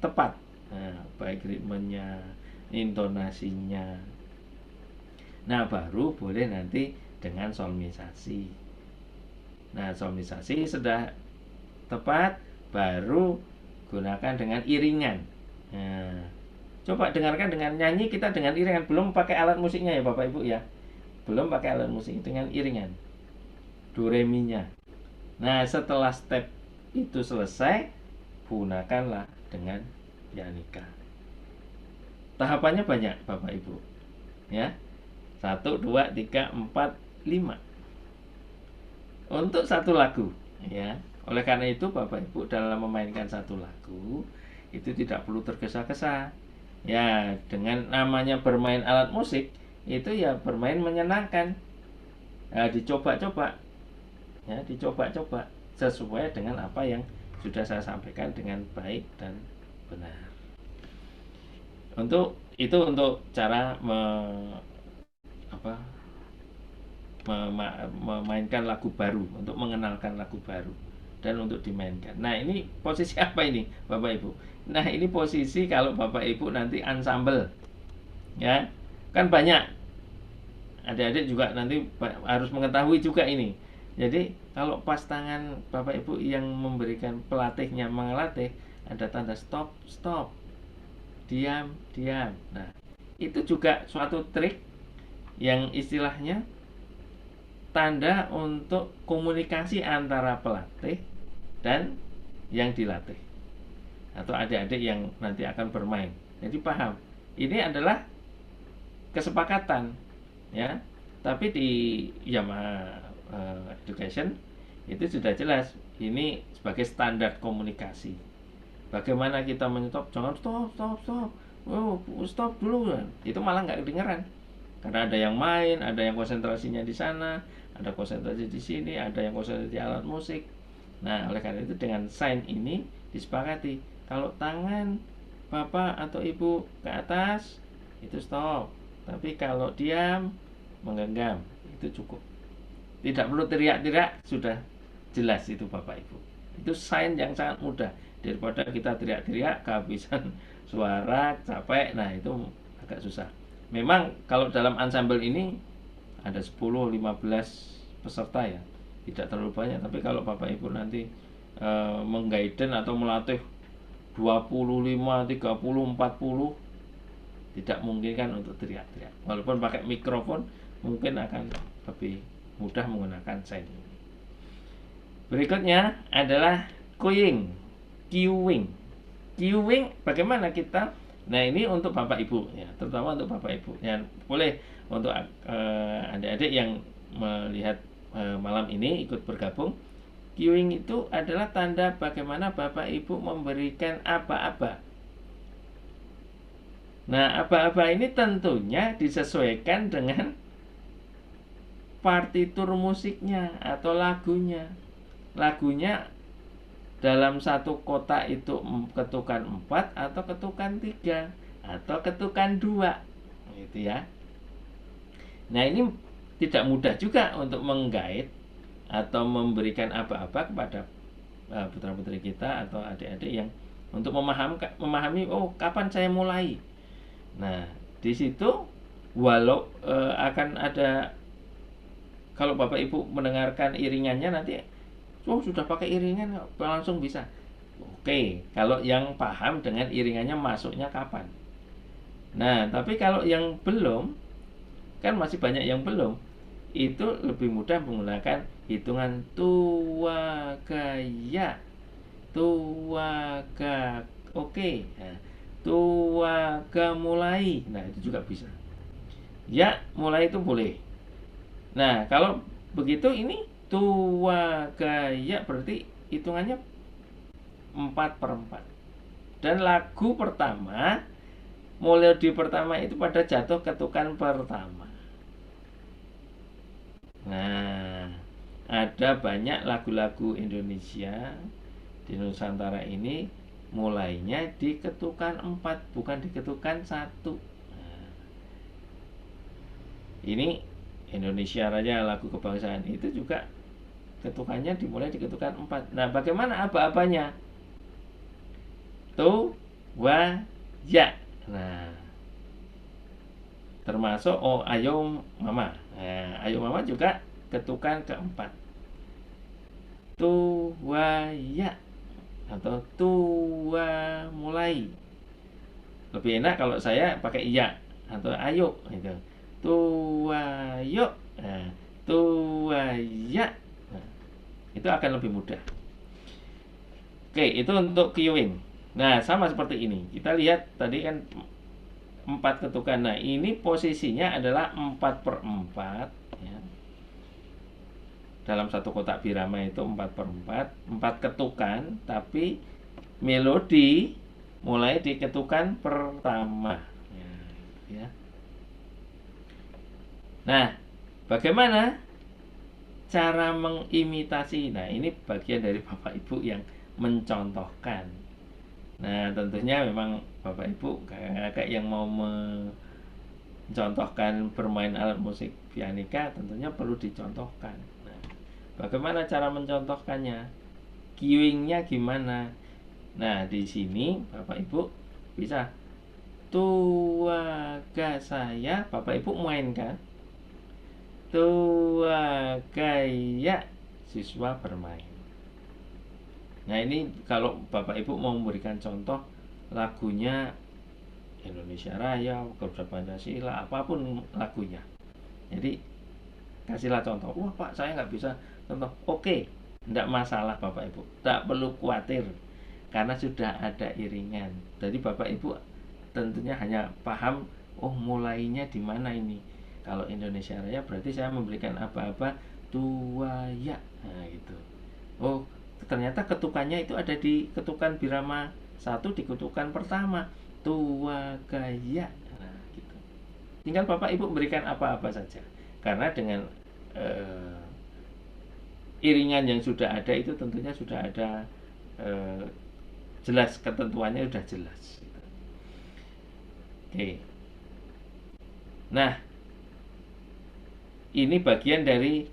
tepat. Nah, baik ritmenya, intonasinya. Nah, baru boleh nanti dengan solmisasi. Nah, solmisasi sudah tepat, baru gunakan dengan iringan. Nah, coba dengarkan dengan nyanyi kita dengan iringan, belum pakai alat musiknya ya Bapak Ibu ya. Belum pakai alat musik, dengan iringan. Do re mi nya. Nah, setelah step itu selesai, gunakanlah dengan pianika. Tahapannya banyak Bapak Ibu. Ya. 1 2 3 4 5. Untuk satu lagu, ya. Oleh karena itu Bapak Ibu dalam memainkan satu lagu itu tidak perlu tergesa-gesa. Ya, dengan namanya bermain alat musik itu ya bermain menyenangkan. Nah, dicoba-coba. Ya, dicoba-coba sesuai dengan apa yang sudah saya sampaikan dengan baik dan benar. Untuk cara memainkan lagu baru, untuk mengenalkan lagu baru dan untuk dimainkan. Nah, ini posisi apa ini Bapak Ibu? Nah, ini posisi kalau Bapak Ibu nanti ensemble. Ya. Kan banyak. Adik-adik juga nanti harus mengetahui juga ini. Jadi, kalau pas tangan Bapak Ibu yang memberikan pelatihnya mengelatih, ada tanda stop, stop. Diam, diam. Nah, itu juga suatu trik yang istilahnya tanda untuk komunikasi antara pelatih dan yang dilatih atau adik-adik yang nanti akan bermain. Jadi paham, ini adalah kesepakatan ya. Tapi Education itu sudah jelas ini sebagai standar komunikasi. Bagaimana kita menyetop, jangan stop, stop dulu kan. Itu malah nggak kedengeran. Karena ada yang main, ada yang konsentrasinya di sana, ada konsentrasi di sini, ada yang konsentrasi di alat musik. Nah, oleh karena itu dengan sign ini disepakati kalau tangan Bapak atau Ibu ke atas itu stop. Tapi kalau diam, menggenggam itu cukup. Tidak perlu teriak-teriak, sudah jelas itu Bapak Ibu. Itu sign yang sangat mudah daripada kita teriak-teriak kehabisan suara, capek. Nah, itu agak susah. Memang kalau dalam ensemble ini ada 10-15 peserta ya, tidak terlalu banyak. Tapi kalau Bapak Ibu nanti mengguiden atau melatih 25, 30, 40, tidak mungkin kan untuk teriak-teriak. Walaupun pakai mikrofon mungkin akan lebih mudah menggunakan sign ini. Berikutnya adalah cueing. Cueing bagaimana kita? Nah, ini untuk Bapak Ibu ya, terutama untuk Bapak Ibu. Ya, boleh untuk adik-adik yang melihat malam ini ikut bergabung. Cueing itu adalah tanda bagaimana Bapak Ibu memberikan aba-aba. Nah, aba-aba ini tentunya disesuaikan dengan partitur musiknya atau lagunya. Lagunya dalam satu kotak itu ketukan 4 atau ketukan 3 atau ketukan 2 gitu ya. Nah, ini tidak mudah juga untuk menggait atau memberikan aba-aba kepada putra-putri kita atau adik-adik yang untuk memahami oh kapan saya mulai. Nah, di situ walau akan ada, kalau Bapak Ibu mendengarkan iringannya nanti oh sudah pakai iringan langsung bisa. Oke, kalau yang paham dengan iringannya masuknya kapan. Nah, tapi kalau yang belum, kan masih banyak yang belum, itu lebih mudah menggunakan hitungan tua gaya, tua ga, oke. Nah, tua ga mulai. Nah, itu juga bisa. Ya, mulai itu boleh. Nah, kalau begitu ini tua gaya berarti hitungannya 4/4. Dan lagu pertama, melodi pertama itu pada jatuh ketukan pertama. Nah, ada banyak lagu-lagu Indonesia di Nusantara ini mulainya di ketukan 4, bukan di ketukan 1. Nah, ini Indonesia Raya, lagu kebangsaan itu juga ketukannya dimulai di ketukan 4. Nah, bagaimana aba-abanya? Tu, wa, ya. Nah, termasuk oh ayo mama. Nah, ayo mama juga ketukan keempat. Tu, wa, ya. Atau tu, wa, mulai. Lebih enak kalau saya pakai ya atau ayo gitu. Tu, wa, yuk. Nah, tu, wa, ya. Itu akan lebih mudah. Oke, itu untuk cueing. Nah, sama seperti ini. Kita lihat tadi kan 4 ketukan. Nah, ini posisinya adalah 4/4 ya. Dalam satu kotak birama itu 4/4, 4 ketukan, tapi melodi mulai di ketukan pertama. Ya. Nah, bagaimana cara mengimitasi? Nah, ini bagian dari Bapak Ibu yang mencontohkan. Nah, tentunya memang Bapak Ibu kakak-kakak yang mau mencontohkan bermain alat musik pianika tentunya perlu dicontohkan. Nah, bagaimana cara mencontohkannya? Cueingnya gimana? Nah, di sini Bapak Ibu bisa tua ga saya, Bapak Ibu mainkan. Tua gaya siswa bermain. Nah, ini kalau Bapak Ibu mau memberikan contoh lagunya Indonesia Raya, Garuda Pancasila, apapun lagunya. Jadi kasihlah contoh. Wah Pak, saya nggak bisa contoh. Oke, tidak masalah Bapak Ibu, tak perlu khawatir karena sudah ada iringan. Jadi Bapak Ibu tentunya hanya paham, oh mulainya di mana ini. Kalau Indonesia Raya berarti saya memberikan aba-aba tuwaya. Nah, gitu. Oh, ternyata ketukannya itu ada di ketukan birama 1 di ketukan pertama, tuwagaya. Nah, gitu. Tinggal Bapak Ibu berikan apa-apa saja. Karena dengan iringan yang sudah ada itu tentunya sudah ada jelas, ketentuannya sudah jelas. Oke. Nah, ini bagian dari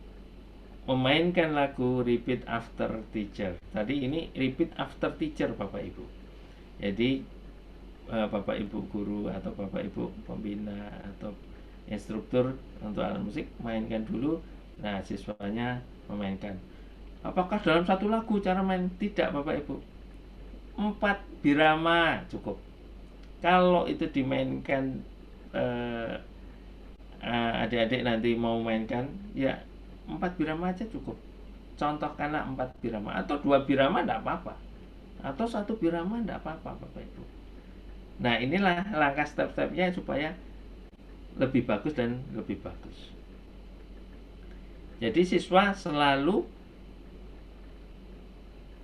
memainkan lagu Repeat After Teacher. Tadi ini Repeat After Teacher Bapak Ibu. Jadi Bapak Ibu guru atau Bapak Ibu pembina atau instruktur untuk alat musik mainkan dulu. Nah, siswanya memainkan. Apakah dalam satu lagu cara main? Tidak Bapak Ibu. 4 birama cukup. Kalau itu dimainkan adik-adik nanti mau mainkan, ya 4 birama aja cukup. Contohkanlah 4 birama atau 2 birama enggak apa-apa. Atau 1 birama enggak apa-apa Bapak Ibu. Nah, inilah langkah step-stepnya supaya lebih bagus dan lebih bagus. Jadi siswa selalu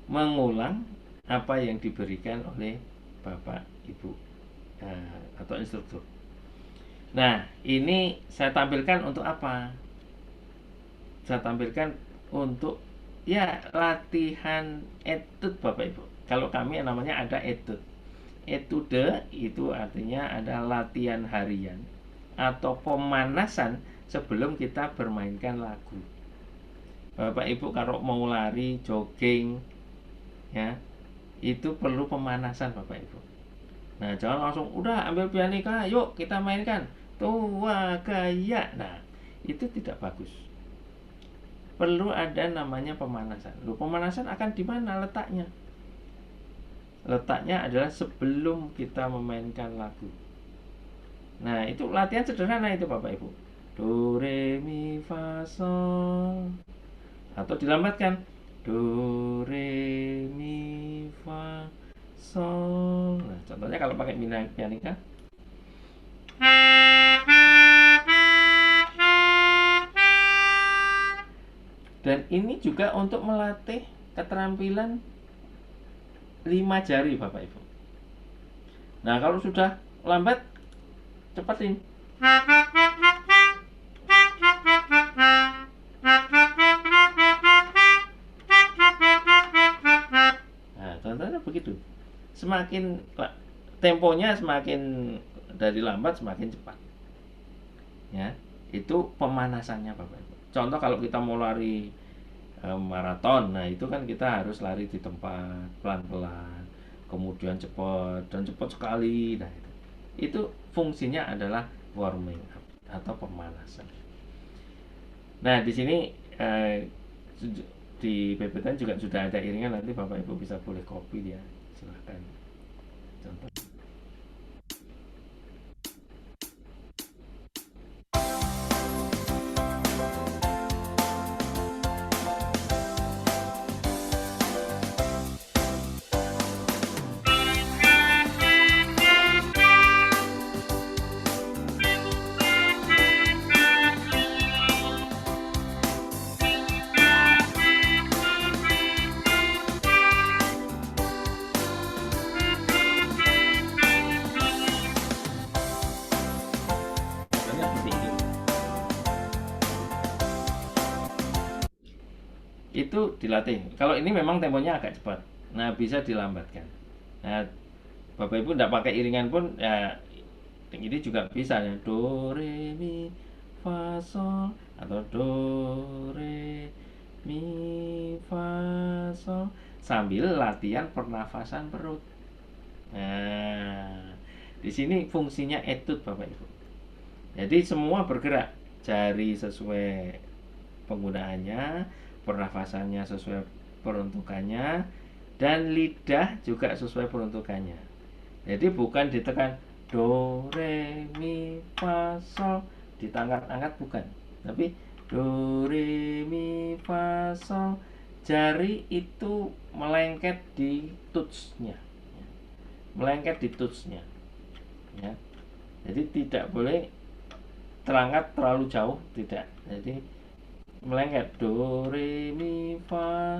mengulang apa yang diberikan oleh Bapak Ibu atau instruktur. Nah, ini saya tampilkan untuk apa? Saya tampilkan untuk ya latihan etude Bapak Ibu. Kalau kami namanya ada etude. Etude itu artinya ada latihan harian atau pemanasan sebelum kita bermainkan lagu. Bapak Ibu kalau mau lari, jogging, ya itu perlu pemanasan Bapak Ibu. Nah, jangan langsung udah ambil pianika, yuk kita mainkan tuwagaya. Nah, itu tidak bagus. Perlu ada namanya pemanasan. Loh, pemanasan akan di mana letaknya? Letaknya adalah sebelum kita memainkan lagu. Nah, itu latihan sederhana itu Bapak Ibu. Do, re, mi, fa, sol. Atau dilambatkan. Do, re, mi, fa, sol. Nah, contohnya kalau pakai pianika. Dan ini juga untuk melatih keterampilan 5 jari Bapak Ibu. Nah, kalau sudah lambat, cepatin. Nah, contohnya begitu. Semakin temponya semakin dari lambat semakin cepat. Ya, itu pemanasannya Bapak Ibu. Contoh kalau kita mau lari maraton, nah itu kan kita harus lari di tempat pelan-pelan, kemudian cepat dan cepat sekali. Nah, itu fungsinya adalah warming up atau pemanasan. Nah, di sini di PPTN juga sudah ada iringan, nanti Bapak Ibu bisa boleh copy ya, silahkan. Contoh. Itu dilatih. Kalau ini memang temponya agak cepat, nah bisa dilambatkan. Nah, Bapak Ibu tidak pakai iringan pun ya ini juga bisa ya, do re mi fa sol atau do re mi fa sol sambil latihan pernafasan perut. Nah, di sini fungsinya etude Bapak Ibu. Jadi semua bergerak, jari sesuai penggunaannya, pernafasannya sesuai peruntukannya, dan lidah juga sesuai peruntukannya. Jadi bukan ditekan do, re, mi, fa, sol, ditangkat-angkat bukan. Tapi do, re, mi, fa, sol, jari itu melengket di touch-nya. Melengket di touch-nya. Ya. Jadi tidak boleh terangkat terlalu jauh, tidak. Jadi melengket. Do re mi fa,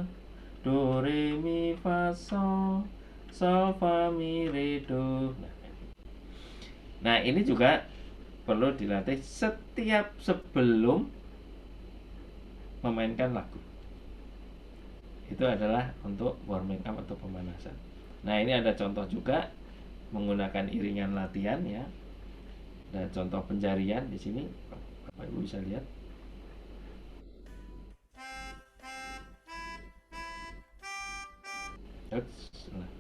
do re mi fa sol, sol fa mi re do. Nah, ini juga perlu dilatih setiap sebelum memainkan lagu. Itu adalah untuk warming up atau pemanasan. Nah, ini ada contoh juga menggunakan iringan latihan ya. Ada contoh penjarian di sini, Bapak Ibu bisa lihat. Nah.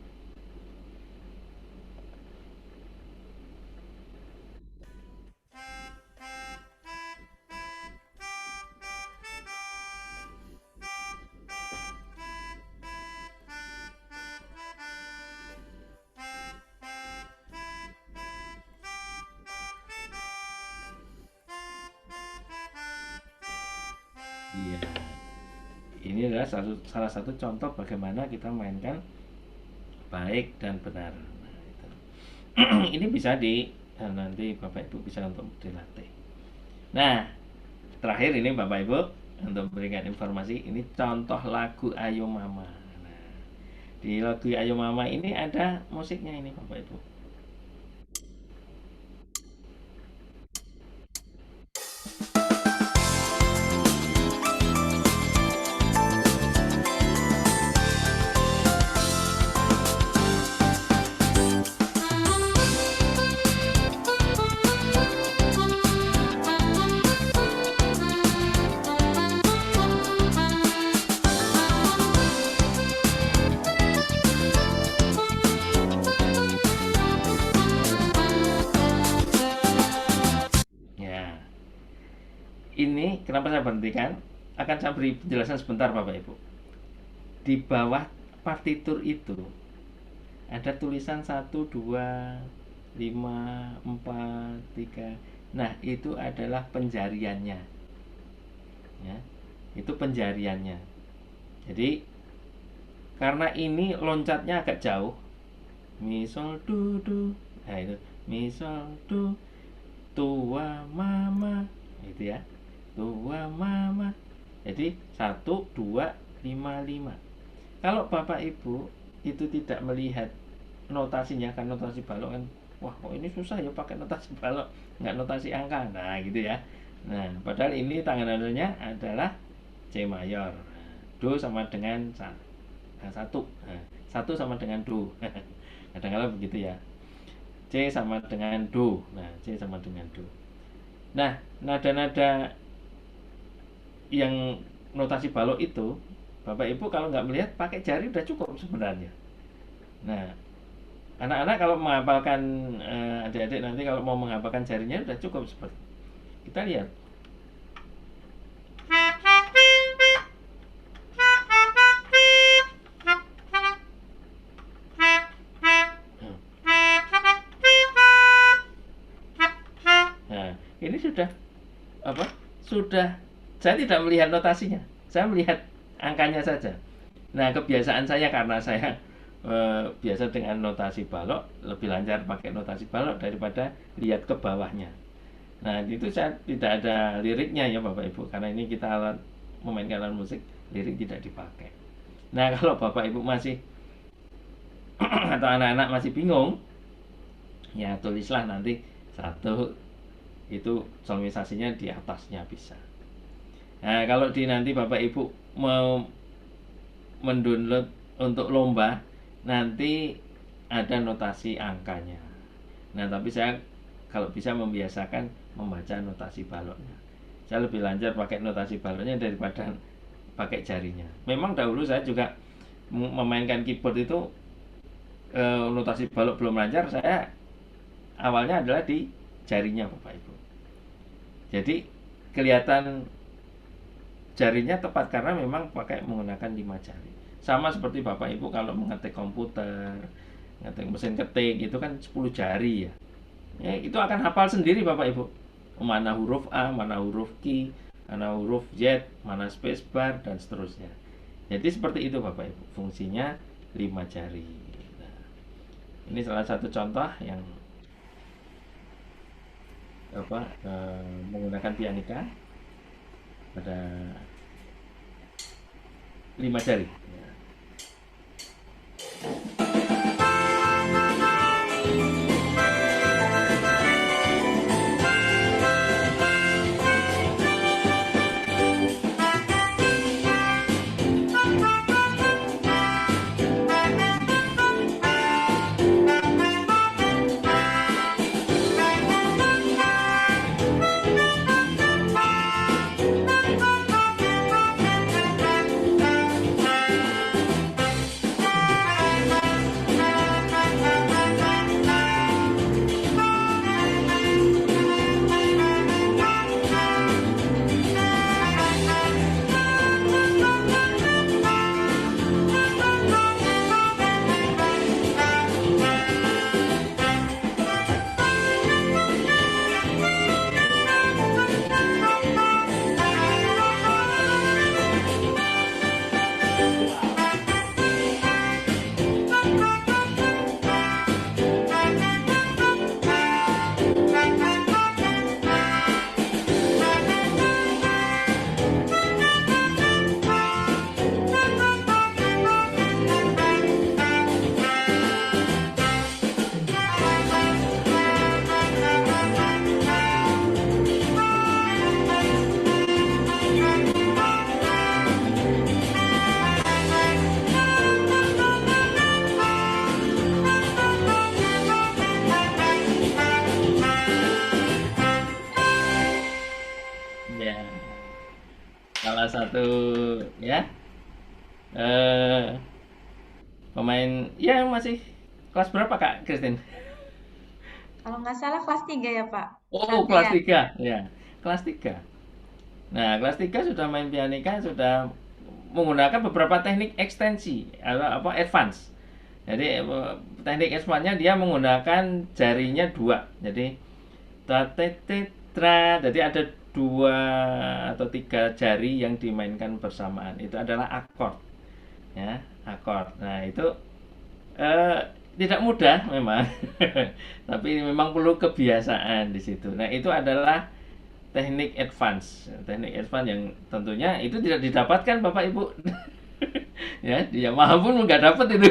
Iya, ini adalah salah satu contoh bagaimana kita mainkan baik dan benar. Nah, itu. Ini bisa nanti Bapak Ibu bisa untuk dilatih. Nah, terakhir ini Bapak Ibu untuk memberikan informasi, ini contoh lagu Ayo Mama. Nah, di lagu Ayo Mama ini ada musiknya ini Bapak Ibu. Ini kenapa saya berhentikan, akan saya beri penjelasan sebentar Bapak Ibu. Di bawah partitur itu ada tulisan 1, 2, 5, 4, 3. Nah, itu adalah penjariannya ya, itu penjariannya. Jadi karena ini loncatnya agak jauh, mi sol do do, nah itu mi sol do, tua mama, itu ya, tua mama. Jadi 1, 2, 5, 5. Kalau Bapak Ibu itu tidak melihat notasinya, kan notasi balok kan, wah kok ini susah ya pakai notasi balok, nggak notasi angka. Nah gitu ya. Nah padahal ini tangan nadanya adalah C mayor. Do sama dengan 1. Nah, 1 sama dengan do. Kadang-kadang begitu ya. C sama dengan do. Nah C sama dengan do. Nah nada-nada yang notasi balok itu, Bapak Ibu kalau nggak melihat pakai jari udah cukup sebenarnya. Nah, anak-anak kalau menghafalkan, adik-adik nanti kalau mau menghafalkan jarinya udah cukup seperti. Kita lihat. Nah, ini sudah apa? Sudah, saya tidak melihat notasinya, saya melihat angkanya saja. Nah, kebiasaan saya karena saya biasa dengan notasi balok, lebih lancar pakai notasi balok daripada lihat ke bawahnya. Nah, itu saya tidak ada liriknya ya Bapak Ibu, karena ini kita memainkan alat musik, lirik tidak dipakai. Nah, kalau Bapak Ibu masih atau anak-anak masih bingung, ya tulislah nanti 1 itu solmisasinya di atasnya bisa. Nah, kalau nanti Bapak Ibu mau mendownload untuk lomba, nanti ada notasi angkanya. Nah, tapi saya kalau bisa membiasakan membaca notasi baloknya. Saya lebih lancar pakai notasi baloknya daripada pakai jarinya. Memang dahulu saya juga memainkan keyboard itu notasi balok belum lancar, saya awalnya adalah di jarinya Bapak Ibu. Jadi kelihatan jarinya tepat karena memang menggunakan 5 jari. Sama seperti Bapak Ibu kalau mengetik komputer, ngetik mesin ketik itu kan 10 jari ya. Ya, itu akan hafal sendiri Bapak Ibu. Mana huruf A, mana huruf Q, mana huruf Z, mana spacebar dan seterusnya. Jadi seperti itu Bapak Ibu. Fungsinya 5 jari. Nah, ini salah satu contoh yang menggunakan pianika pada 5 jari. Ya, salah satu ya pemain ya masih kelas berapa Kak Christine? Kalau nggak salah kelas 3 ya, Pak. Oh, kelas 3 ya, kelas 3. Nah, kelas 3 sudah main pianika, sudah menggunakan beberapa teknik ekstensi atau apa advance. Jadi teknik advance-nya dia menggunakan jarinya 2. Jadi tra, jadi ada 2 atau 3 jari yang dimainkan bersamaan. Itu adalah akord. Ya, akord. Nah, itu tidak mudah memang. Tapi memang perlu kebiasaan di situ. Nah, itu adalah teknik advance yang tentunya itu tidak didapatkan Bapak Ibu. Ya, dia Yamaha pun nggak dapat itu.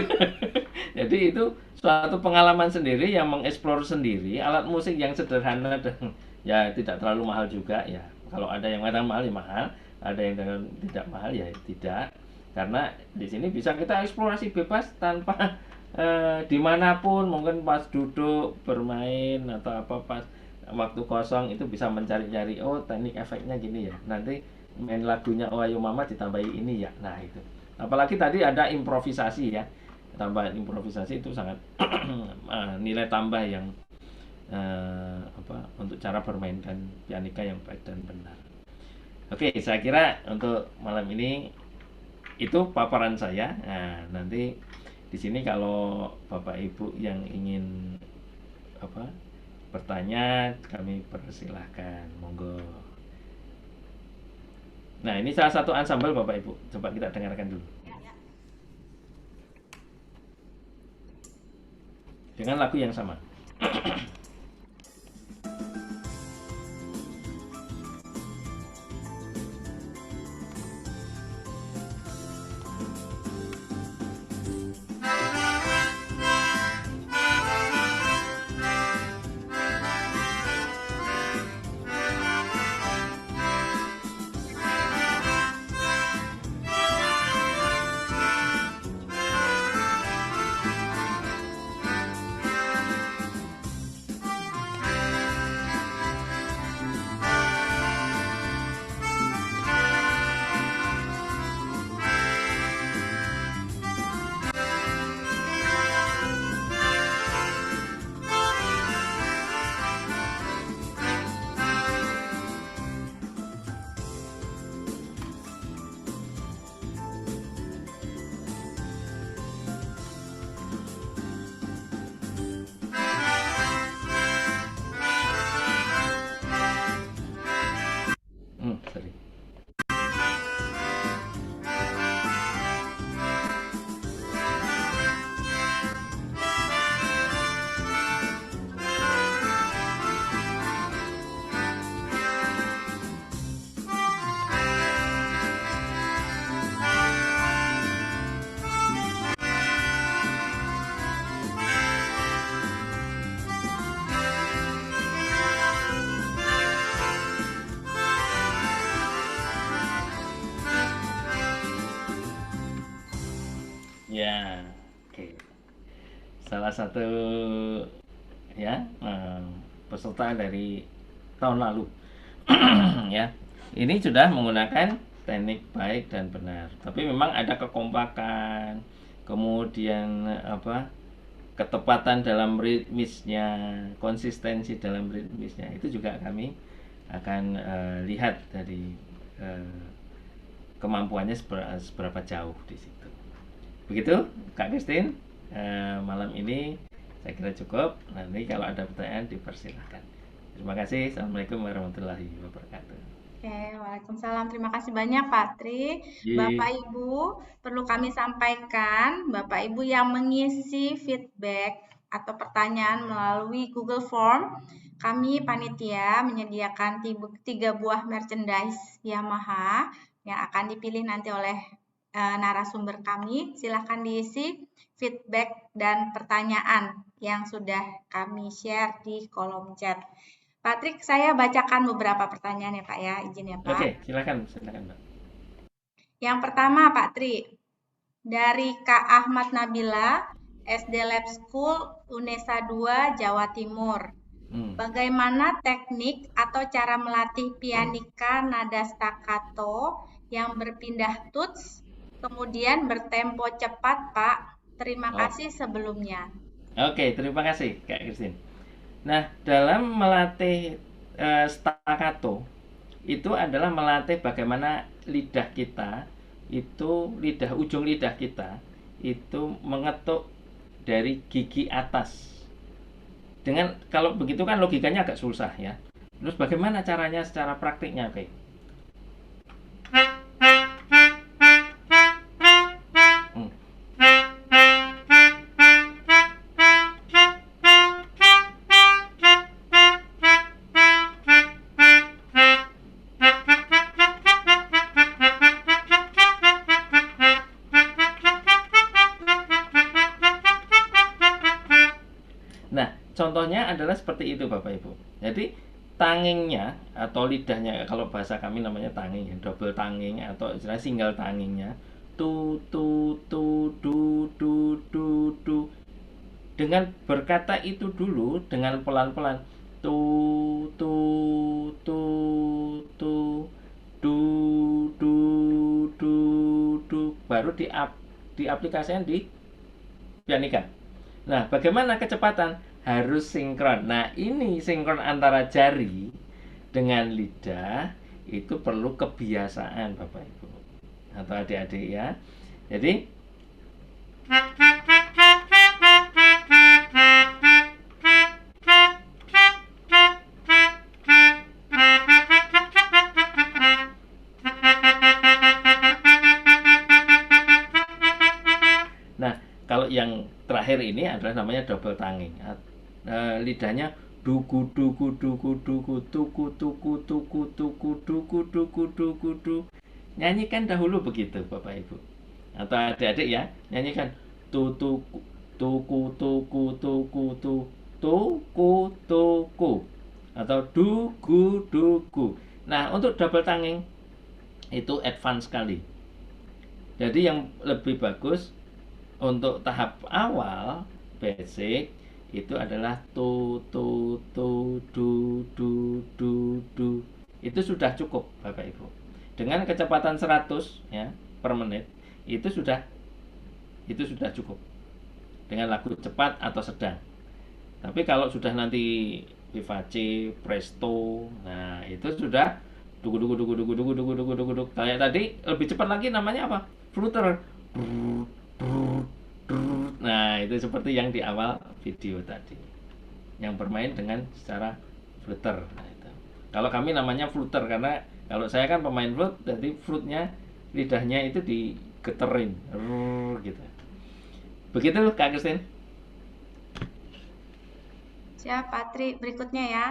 Jadi itu suatu pengalaman sendiri yang mengeksplor sendiri alat musik yang sederhana dan ya tidak terlalu mahal juga ya. Kalau ada yang mahal ya mahal, ada yang tidak mahal ya tidak. Karena di sini bisa kita eksplorasi bebas tanpa dimanapun, mungkin pas duduk bermain atau apa pas waktu kosong itu bisa mencari-cari, oh teknik efeknya gini ya, nanti main lagunya Oh Ayo Mama ditambahi ini ya. Nah itu apalagi tadi ada improvisasi ya, tambahan improvisasi itu sangat nilai tambah yang untuk cara bermainkan pianika yang baik dan benar. Oke, saya kira untuk malam ini itu paparan saya. Nah, nanti di sini kalau Bapak Ibu yang ingin bertanya, kami persilahkan, monggo. Nah, ini salah satu ansambel Bapak Ibu. Coba kita dengarkan dulu. Dengan lagu yang sama. salah satu ya peserta dari tahun lalu. Ya, ini sudah menggunakan teknik baik dan benar. Tapi memang ada kekompakan, kemudian ketepatan dalam ritmisnya, konsistensi dalam ritmisnya, itu juga kami akan lihat dari kemampuannya seberapa jauh di situ. Begitu, Kak Christine. Malam ini saya kira cukup. Nanti kalau ada pertanyaan dipersilahkan. Terima kasih. Assalamualaikum warahmatullahi wabarakatuh. Oke, waalaikumsalam. Terima kasih banyak Pak Tri. Bapak Ibu, perlu kami sampaikan, Bapak Ibu yang mengisi feedback atau pertanyaan melalui Google Form, kami panitia menyediakan 3 buah merchandise Yamaha yang akan dipilih nanti oleh narasumber kami. Silahkan diisi feedback dan pertanyaan yang sudah kami share di kolom chat. Patrick, saya bacakan beberapa pertanyaan ya Pak ya, izin ya Pak. Oke, silakan Mbak. Yang pertama Pak Tri, dari Kak Ahmad Nabila, SD Lab School, Unesa 2, Jawa Timur. Bagaimana teknik atau cara melatih pianika nada staccato yang berpindah tuts, kemudian bertempo cepat Pak? Terima kasih sebelumnya. Oke, terima kasih Kak Christine. Nah, dalam melatih staccato itu adalah melatih bagaimana lidah kita itu, ujung lidah kita itu mengetuk dari gigi atas. Dengan kalau begitu kan logikanya agak susah ya. Terus bagaimana caranya secara praktiknya? Oke. Contohnya adalah seperti itu Bapak Ibu. Jadi tangingnya atau lidahnya, kalau bahasa kami namanya tanging, double tanging atau istilah single tangingnya, tu tu tu du du du du. Dengan berkata itu dulu dengan pelan-pelan, tu tu tu tu du du du du, baru diaplikasikan di pianika. Nah, bagaimana kecepatan? Harus sinkron. Nah, ini sinkron antara jari dengan lidah itu perlu kebiasaan Bapak Ibu atau adik-adik ya. Jadi nah, kalau yang terakhir ini adalah namanya double tanging. Lidahnya duku duku duku duku tuku tuku tuku tuku duku duku duku du. Nyanyikan dahulu begitu Bapak Ibu atau adik-adik ya, nyanyikan tu tuku tuku tuku tuku tu tuku tuku atau duku duku. Nah, untuk double tanging itu advance sekali. Jadi yang lebih bagus untuk tahap awal basic itu adalah tu tu tu du du du du. Itu sudah cukup Bapak Ibu. Dengan kecepatan 100 ya per menit itu sudah cukup. Dengan lagu cepat atau sedang. Tapi kalau sudah nanti vivace, presto, nah itu sudah dugu dugu dugu dugu dugu dugu dugu dugu dugu. Kayak tadi lebih cepat lagi namanya apa? Flutter. Nah, itu seperti yang di awal video tadi, yang bermain dengan secara flutter. Nah, itu. Kalau kami namanya flutter karena kalau saya kan pemain flute, jadi flute-nya lidahnya itu digeterin, gitu. Begitu Kak Christine. Siap, Patri. Berikutnya ya.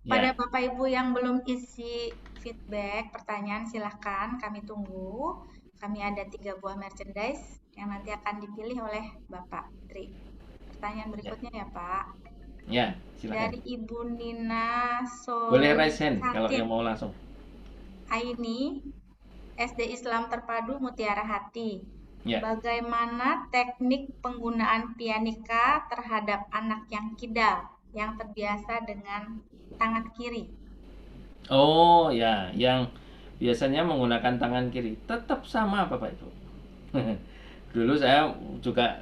Pada Bapak Ibu yang belum isi feedback, pertanyaan silahkan kami tunggu. Kami ada 3 buah merchandise yang nanti akan dipilih oleh Bapak Tri. Pertanyaan berikutnya ya Pak. Ya, silakan. Dari Ibu Nina Boleh raise hand kalau yang mau langsung. Aini, SD Islam Terpadu Mutiara Hati. Ya. Bagaimana teknik penggunaan pianika terhadap anak yang kidal yang terbiasa dengan tangan kiri? Oh ya, yang biasanya menggunakan tangan kiri tetap sama Bapak Ibu. Dulu saya juga,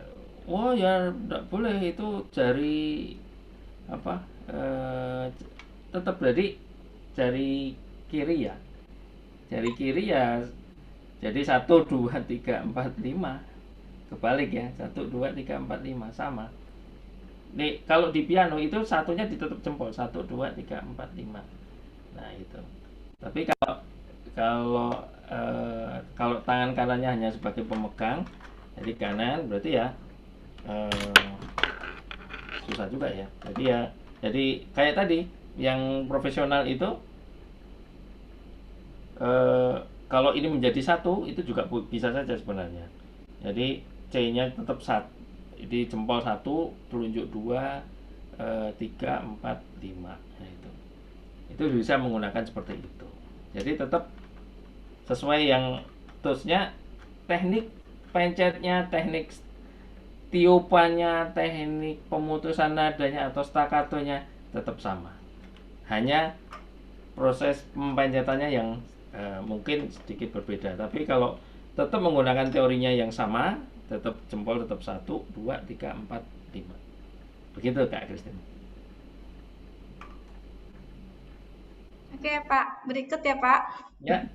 oh ya tidak boleh itu jari apa tetap dari jari kiri ya. Jari kiri ya, jadi 1, 2, 3, 4, 5 kebalik ya, 1, 2, 3, 4, 5 sama. Nih kalau di piano itu satunya ditutup jempol 1, 2, 3, 4, 5. Nah itu. Tapi kalau kalau tangan kanannya hanya sebagai pemegang, jadi kanan berarti ya eh, susah juga ya. Jadi kayak tadi yang profesional itu eh, kalau ini menjadi satu itu juga bisa saja sebenarnya. Jadi C-nya tetap satu, di jempol 1, telunjuk 2, 3, 4, 5. Nah itu bisa menggunakan seperti itu. Jadi tetap sesuai yang terusnya, teknik pencetnya, teknik tiupannya, teknik pemutusan nadanya atau staccatonya tetap sama. Hanya proses pempencetannya yang mungkin sedikit berbeda. Tapi kalau tetap menggunakan teorinya yang sama, tetap jempol tetap 1, 2, 3, 4, 5. Begitu Kak Christine. Oke Pak, berikut ya Pak. Ya.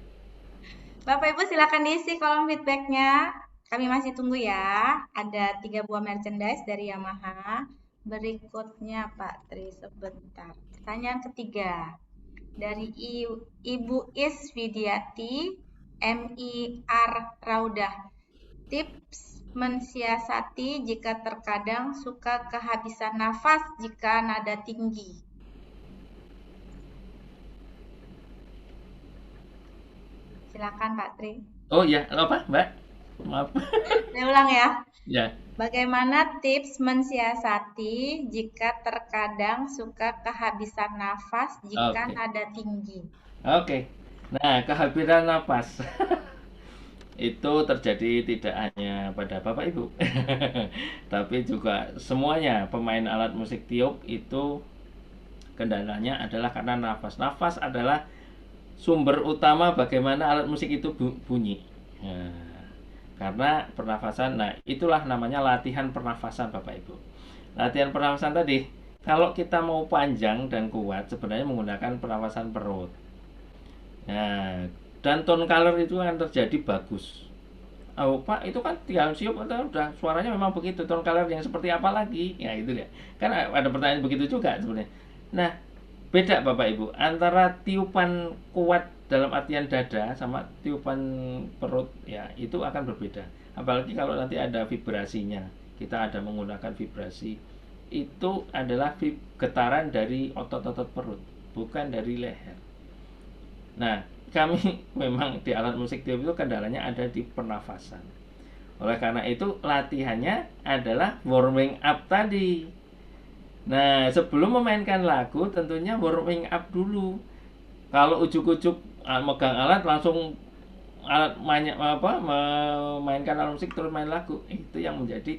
Bapak Ibu silakan diisi kolom feedbacknya. Kami masih tunggu ya. Ada 3 buah merchandise dari Yamaha. Berikutnya Pak Tri, sebentar. Pertanyaan ketiga dari Ibu Is Widiati, MIR Raudah. Tips mensiasati jika terkadang suka kehabisan nafas jika nada tinggi. Silakan Pak Tri. Oh ya, apa Mbak? Maaf. Saya ulang ya. Ya. Bagaimana tips mensiasati jika terkadang suka kehabisan nafas jika nada tinggi? Oke. Nah, kehabisan nafas itu terjadi tidak hanya pada Bapak Ibu, tapi juga semuanya pemain alat musik tiup itu kendalanya adalah karena nafas. Nafas adalah sumber utama bagaimana alat musik itu bunyi. Nah, karena pernafasan, nah itulah namanya latihan pernafasan Bapak Ibu. Latihan pernafasan tadi, kalau kita mau panjang dan kuat sebenarnya menggunakan pernafasan perut. Nah, dan tone color itu akan terjadi bagus. Oh Pak, itu kan tinggal siup atau udah suaranya memang begitu, tone color yang seperti apa lagi? Ya itu ya. Kan ada pertanyaan begitu juga sebenarnya. Nah, beda Bapak Ibu antara tiupan kuat dalam artian dada sama tiupan perut, ya itu akan berbeda. Apalagi kalau nanti ada vibrasinya, kita ada menggunakan vibrasi, itu adalah getaran dari otot-otot perut, bukan dari leher. Nah, kami memang di alat musik tiup itu kendalanya ada di pernafasan. Oleh karena itu latihannya adalah warming up tadi. Nah, sebelum memainkan lagu tentunya warming up dulu. Kalau ujuk-ujuk megang alat langsung memainkan alat musik terus main lagu, itu yang menjadi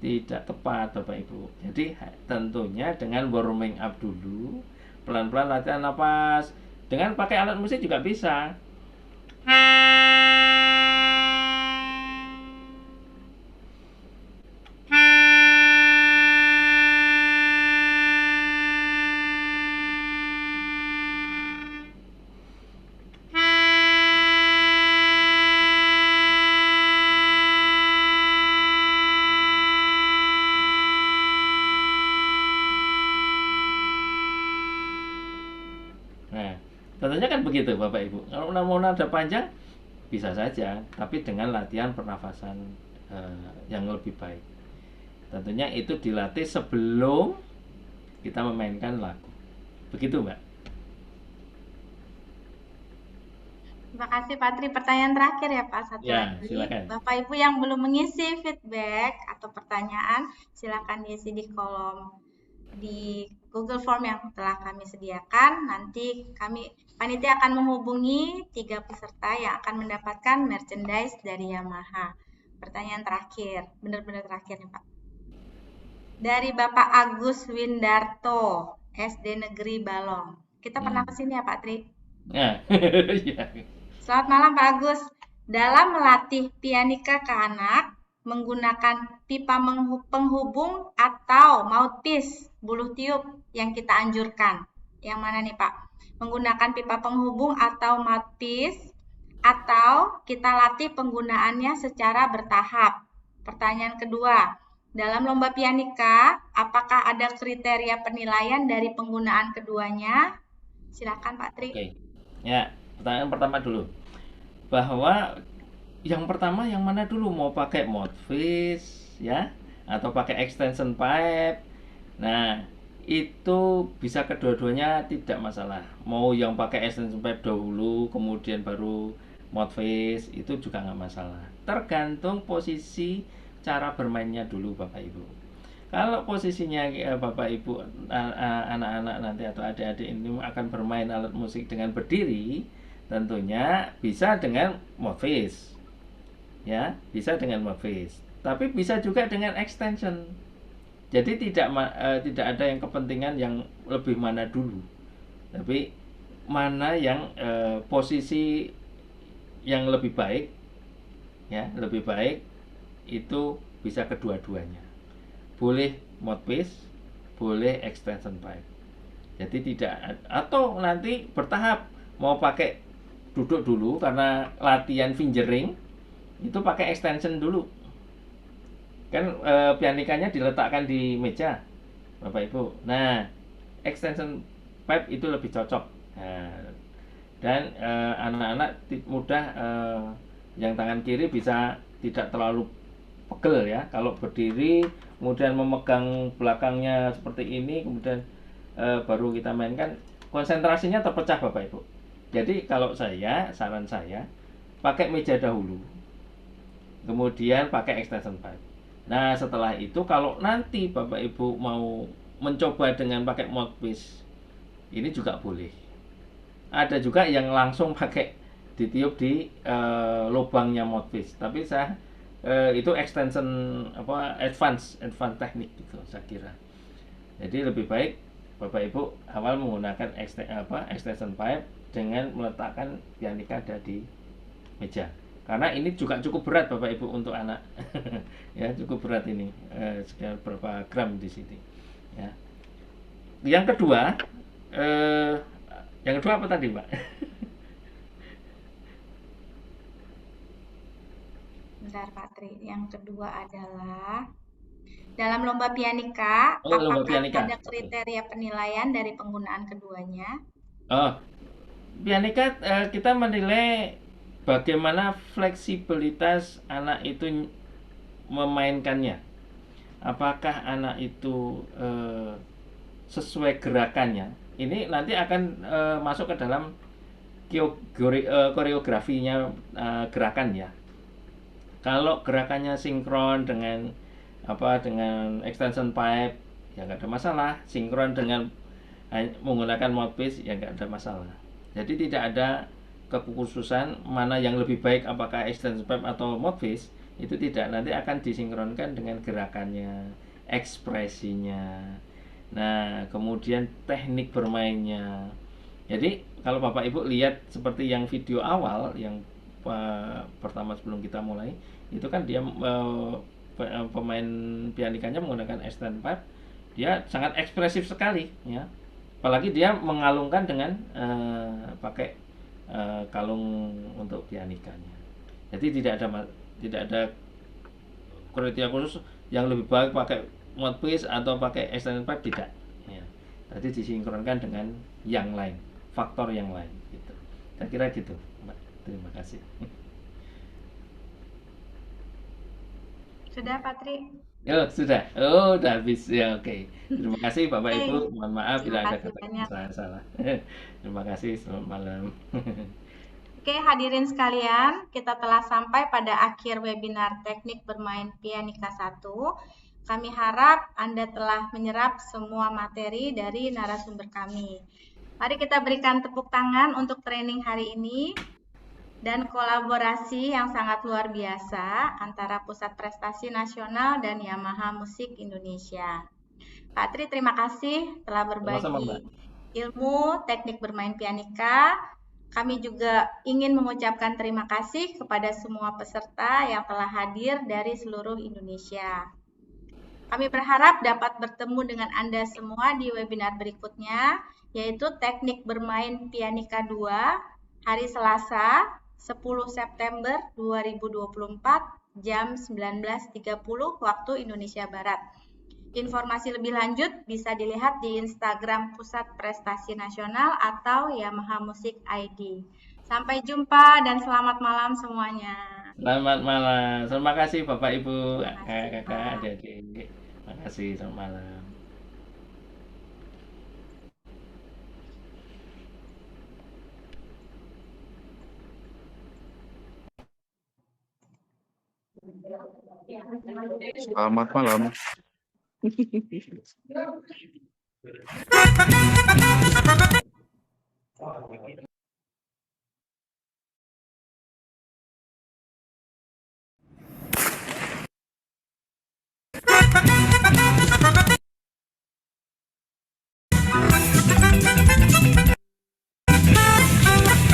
tidak tepat Bapak Ibu. Jadi tentunya dengan warming up dulu, pelan-pelan latihan napas. Dengan pakai alat musik juga bisa. Nah, tentunya kan begitu Bapak Ibu. Kalau mau nada panjang bisa saja, tapi dengan latihan pernafasan yang lebih baik. Tentunya itu dilatih sebelum kita memainkan lagu. Begitu, Mbak. Terima kasih Pak Tri. Pertanyaan terakhir ya Pak, satu Ya, lagi. silakan. Bapak Ibu yang belum mengisi feedback atau pertanyaan, silakan diisi di kolom di Google Form yang telah kami sediakan. Nanti panitia akan menghubungi 3 peserta yang akan mendapatkan merchandise dari Yamaha. pertanyaan terakhir, benar-benar terakhir nih Pak. Dari Bapak Agus Windarto, SD Negeri Balong. Kita pernah kesini ya Pak Tri? Nah, ya. Selamat malam Pak Agus. Dalam melatih pianika ke anak, menggunakan pipa penghubung atau mouthpiece, buluh tiup yang kita anjurkan. Yang mana nih Pak? Menggunakan pipa penghubung atau mouthpiece, atau kita latih penggunaannya secara bertahap. Pertanyaan kedua, dalam lomba pianika, apakah ada kriteria penilaian dari penggunaan keduanya? Silakan Pak Tri. Oke. Ya, pertanyaan pertama dulu. Bahwa yang pertama yang mana dulu, mau pakai mouthpiece ya atau pakai extension pipe. Nah, itu bisa kedua-duanya, tidak masalah. Mau yang pakai extension pipe dahulu kemudian baru mouthpiece, itu juga nggak masalah. Tergantung posisi cara bermainnya dulu Bapak Ibu. Kalau posisinya Bapak Ibu anak-anak nanti atau adik-adik ini akan bermain alat musik dengan berdiri, tentunya bisa dengan mouthpiece. Ya, bisa dengan mouthpiece. Tapi bisa juga dengan extension. Jadi tidak ada yang kepentingan yang lebih mana dulu. Tapi mana yang posisi yang lebih baik, ya lebih baik itu bisa kedua-duanya. Boleh mouthpiece, boleh extension pipe. Jadi tidak, atau nanti bertahap, mau pakai duduk dulu karena latihan fingering, itu pakai extension dulu. Kan pianikanya diletakkan di meja Bapak Ibu. Nah, extension pipe itu lebih cocok. Nah, dan anak-anak mudah yang tangan kiri bisa tidak terlalu pegel ya. Kalau berdiri kemudian memegang belakangnya seperti ini, kemudian baru kita mainkan, konsentrasinya terpecah Bapak Ibu. Jadi kalau saran saya pakai meja dahulu, kemudian pakai extension pipe. Nah, setelah itu kalau nanti Bapak Ibu mau mencoba dengan pakai mouthpiece, ini juga boleh. Ada juga yang langsung pakai ditiup di lubangnya mouthpiece. Tapi saya itu extension advance teknik gitu saya kira. Jadi lebih baik Bapak Ibu awal menggunakan extension pipe dengan meletakkan pianika ada di meja. Karena ini juga cukup berat Bapak Ibu untuk anak. Ya, cukup berat ini. Sekitar berapa gram di sini. Ya. Yang kedua apa tadi, Mbak? Bentar Pak Tri. Yang kedua adalah dalam lomba pianika, lomba apakah pianika. ada kriteria penilaian dari penggunaan keduanya? Pianika kita menilai bagaimana fleksibilitas anak itu memainkannya. Apakah anak itu sesuai gerakannya? Ini nanti akan masuk ke dalam koreografinya gerakan ya. Kalau gerakannya sinkron dengan extension pipe ya nggak ada masalah. Sinkron dengan menggunakan mouthpiece ya nggak ada masalah. Jadi tidak ada kekhususan mana yang lebih baik, apakah extension pipe atau mouthpiece, itu tidak. Nanti akan disinkronkan dengan gerakannya, ekspresinya. Nah, kemudian teknik bermainnya. Jadi kalau Bapak Ibu lihat seperti yang video awal yang pertama sebelum kita mulai, itu kan dia pemain pianikanya menggunakan extension pipe, dia sangat ekspresif sekali ya. Apalagi dia mengalungkan dengan pakai kalung untuk pianikanya. Jadi tidak ada kriteria khusus yang lebih baik pakai mouthpiece atau pakai extension pipe, tidak ya. Tadi disinkronkan dengan yang lain, faktor yang lain gitu. Saya kira gitu, Mbak. Terima kasih. Sudah Pak Tri? Sudah. Udah habis ya. Oke. Terima kasih Bapak Ibu. Mohon maaf bila ada kata salah. Terima kasih. Selamat malam. Oke, hadirin sekalian, kita telah sampai pada akhir webinar Teknik Bermain Pianika 1. Kami harap Anda telah menyerap semua materi dari narasumber kami. Mari kita berikan tepuk tangan untuk training hari ini. dan kolaborasi yang sangat luar biasa antara Pusat Prestasi Nasional dan Yamaha Musik Indonesia. Pak Tri, terima kasih telah Sama-sama, Mbak. berbagi ilmu teknik bermain pianika. Kami juga ingin mengucapkan terima kasih kepada semua peserta yang telah hadir dari seluruh Indonesia. Kami berharap dapat bertemu dengan Anda semua di webinar berikutnya, yaitu Teknik Bermain Pianika 2, hari Selasa, 10 September 2024, jam 19.30 waktu Indonesia Barat. Informasi lebih lanjut bisa dilihat di Instagram Pusat Prestasi Nasional atau Yamaha Musik ID. Sampai jumpa dan selamat malam semuanya. Selamat malam. Terima kasih Bapak Ibu, Terima kasih, kakak-kakak, Pak. adik-adik. Terima kasih. Selamat malam. Selamat malam.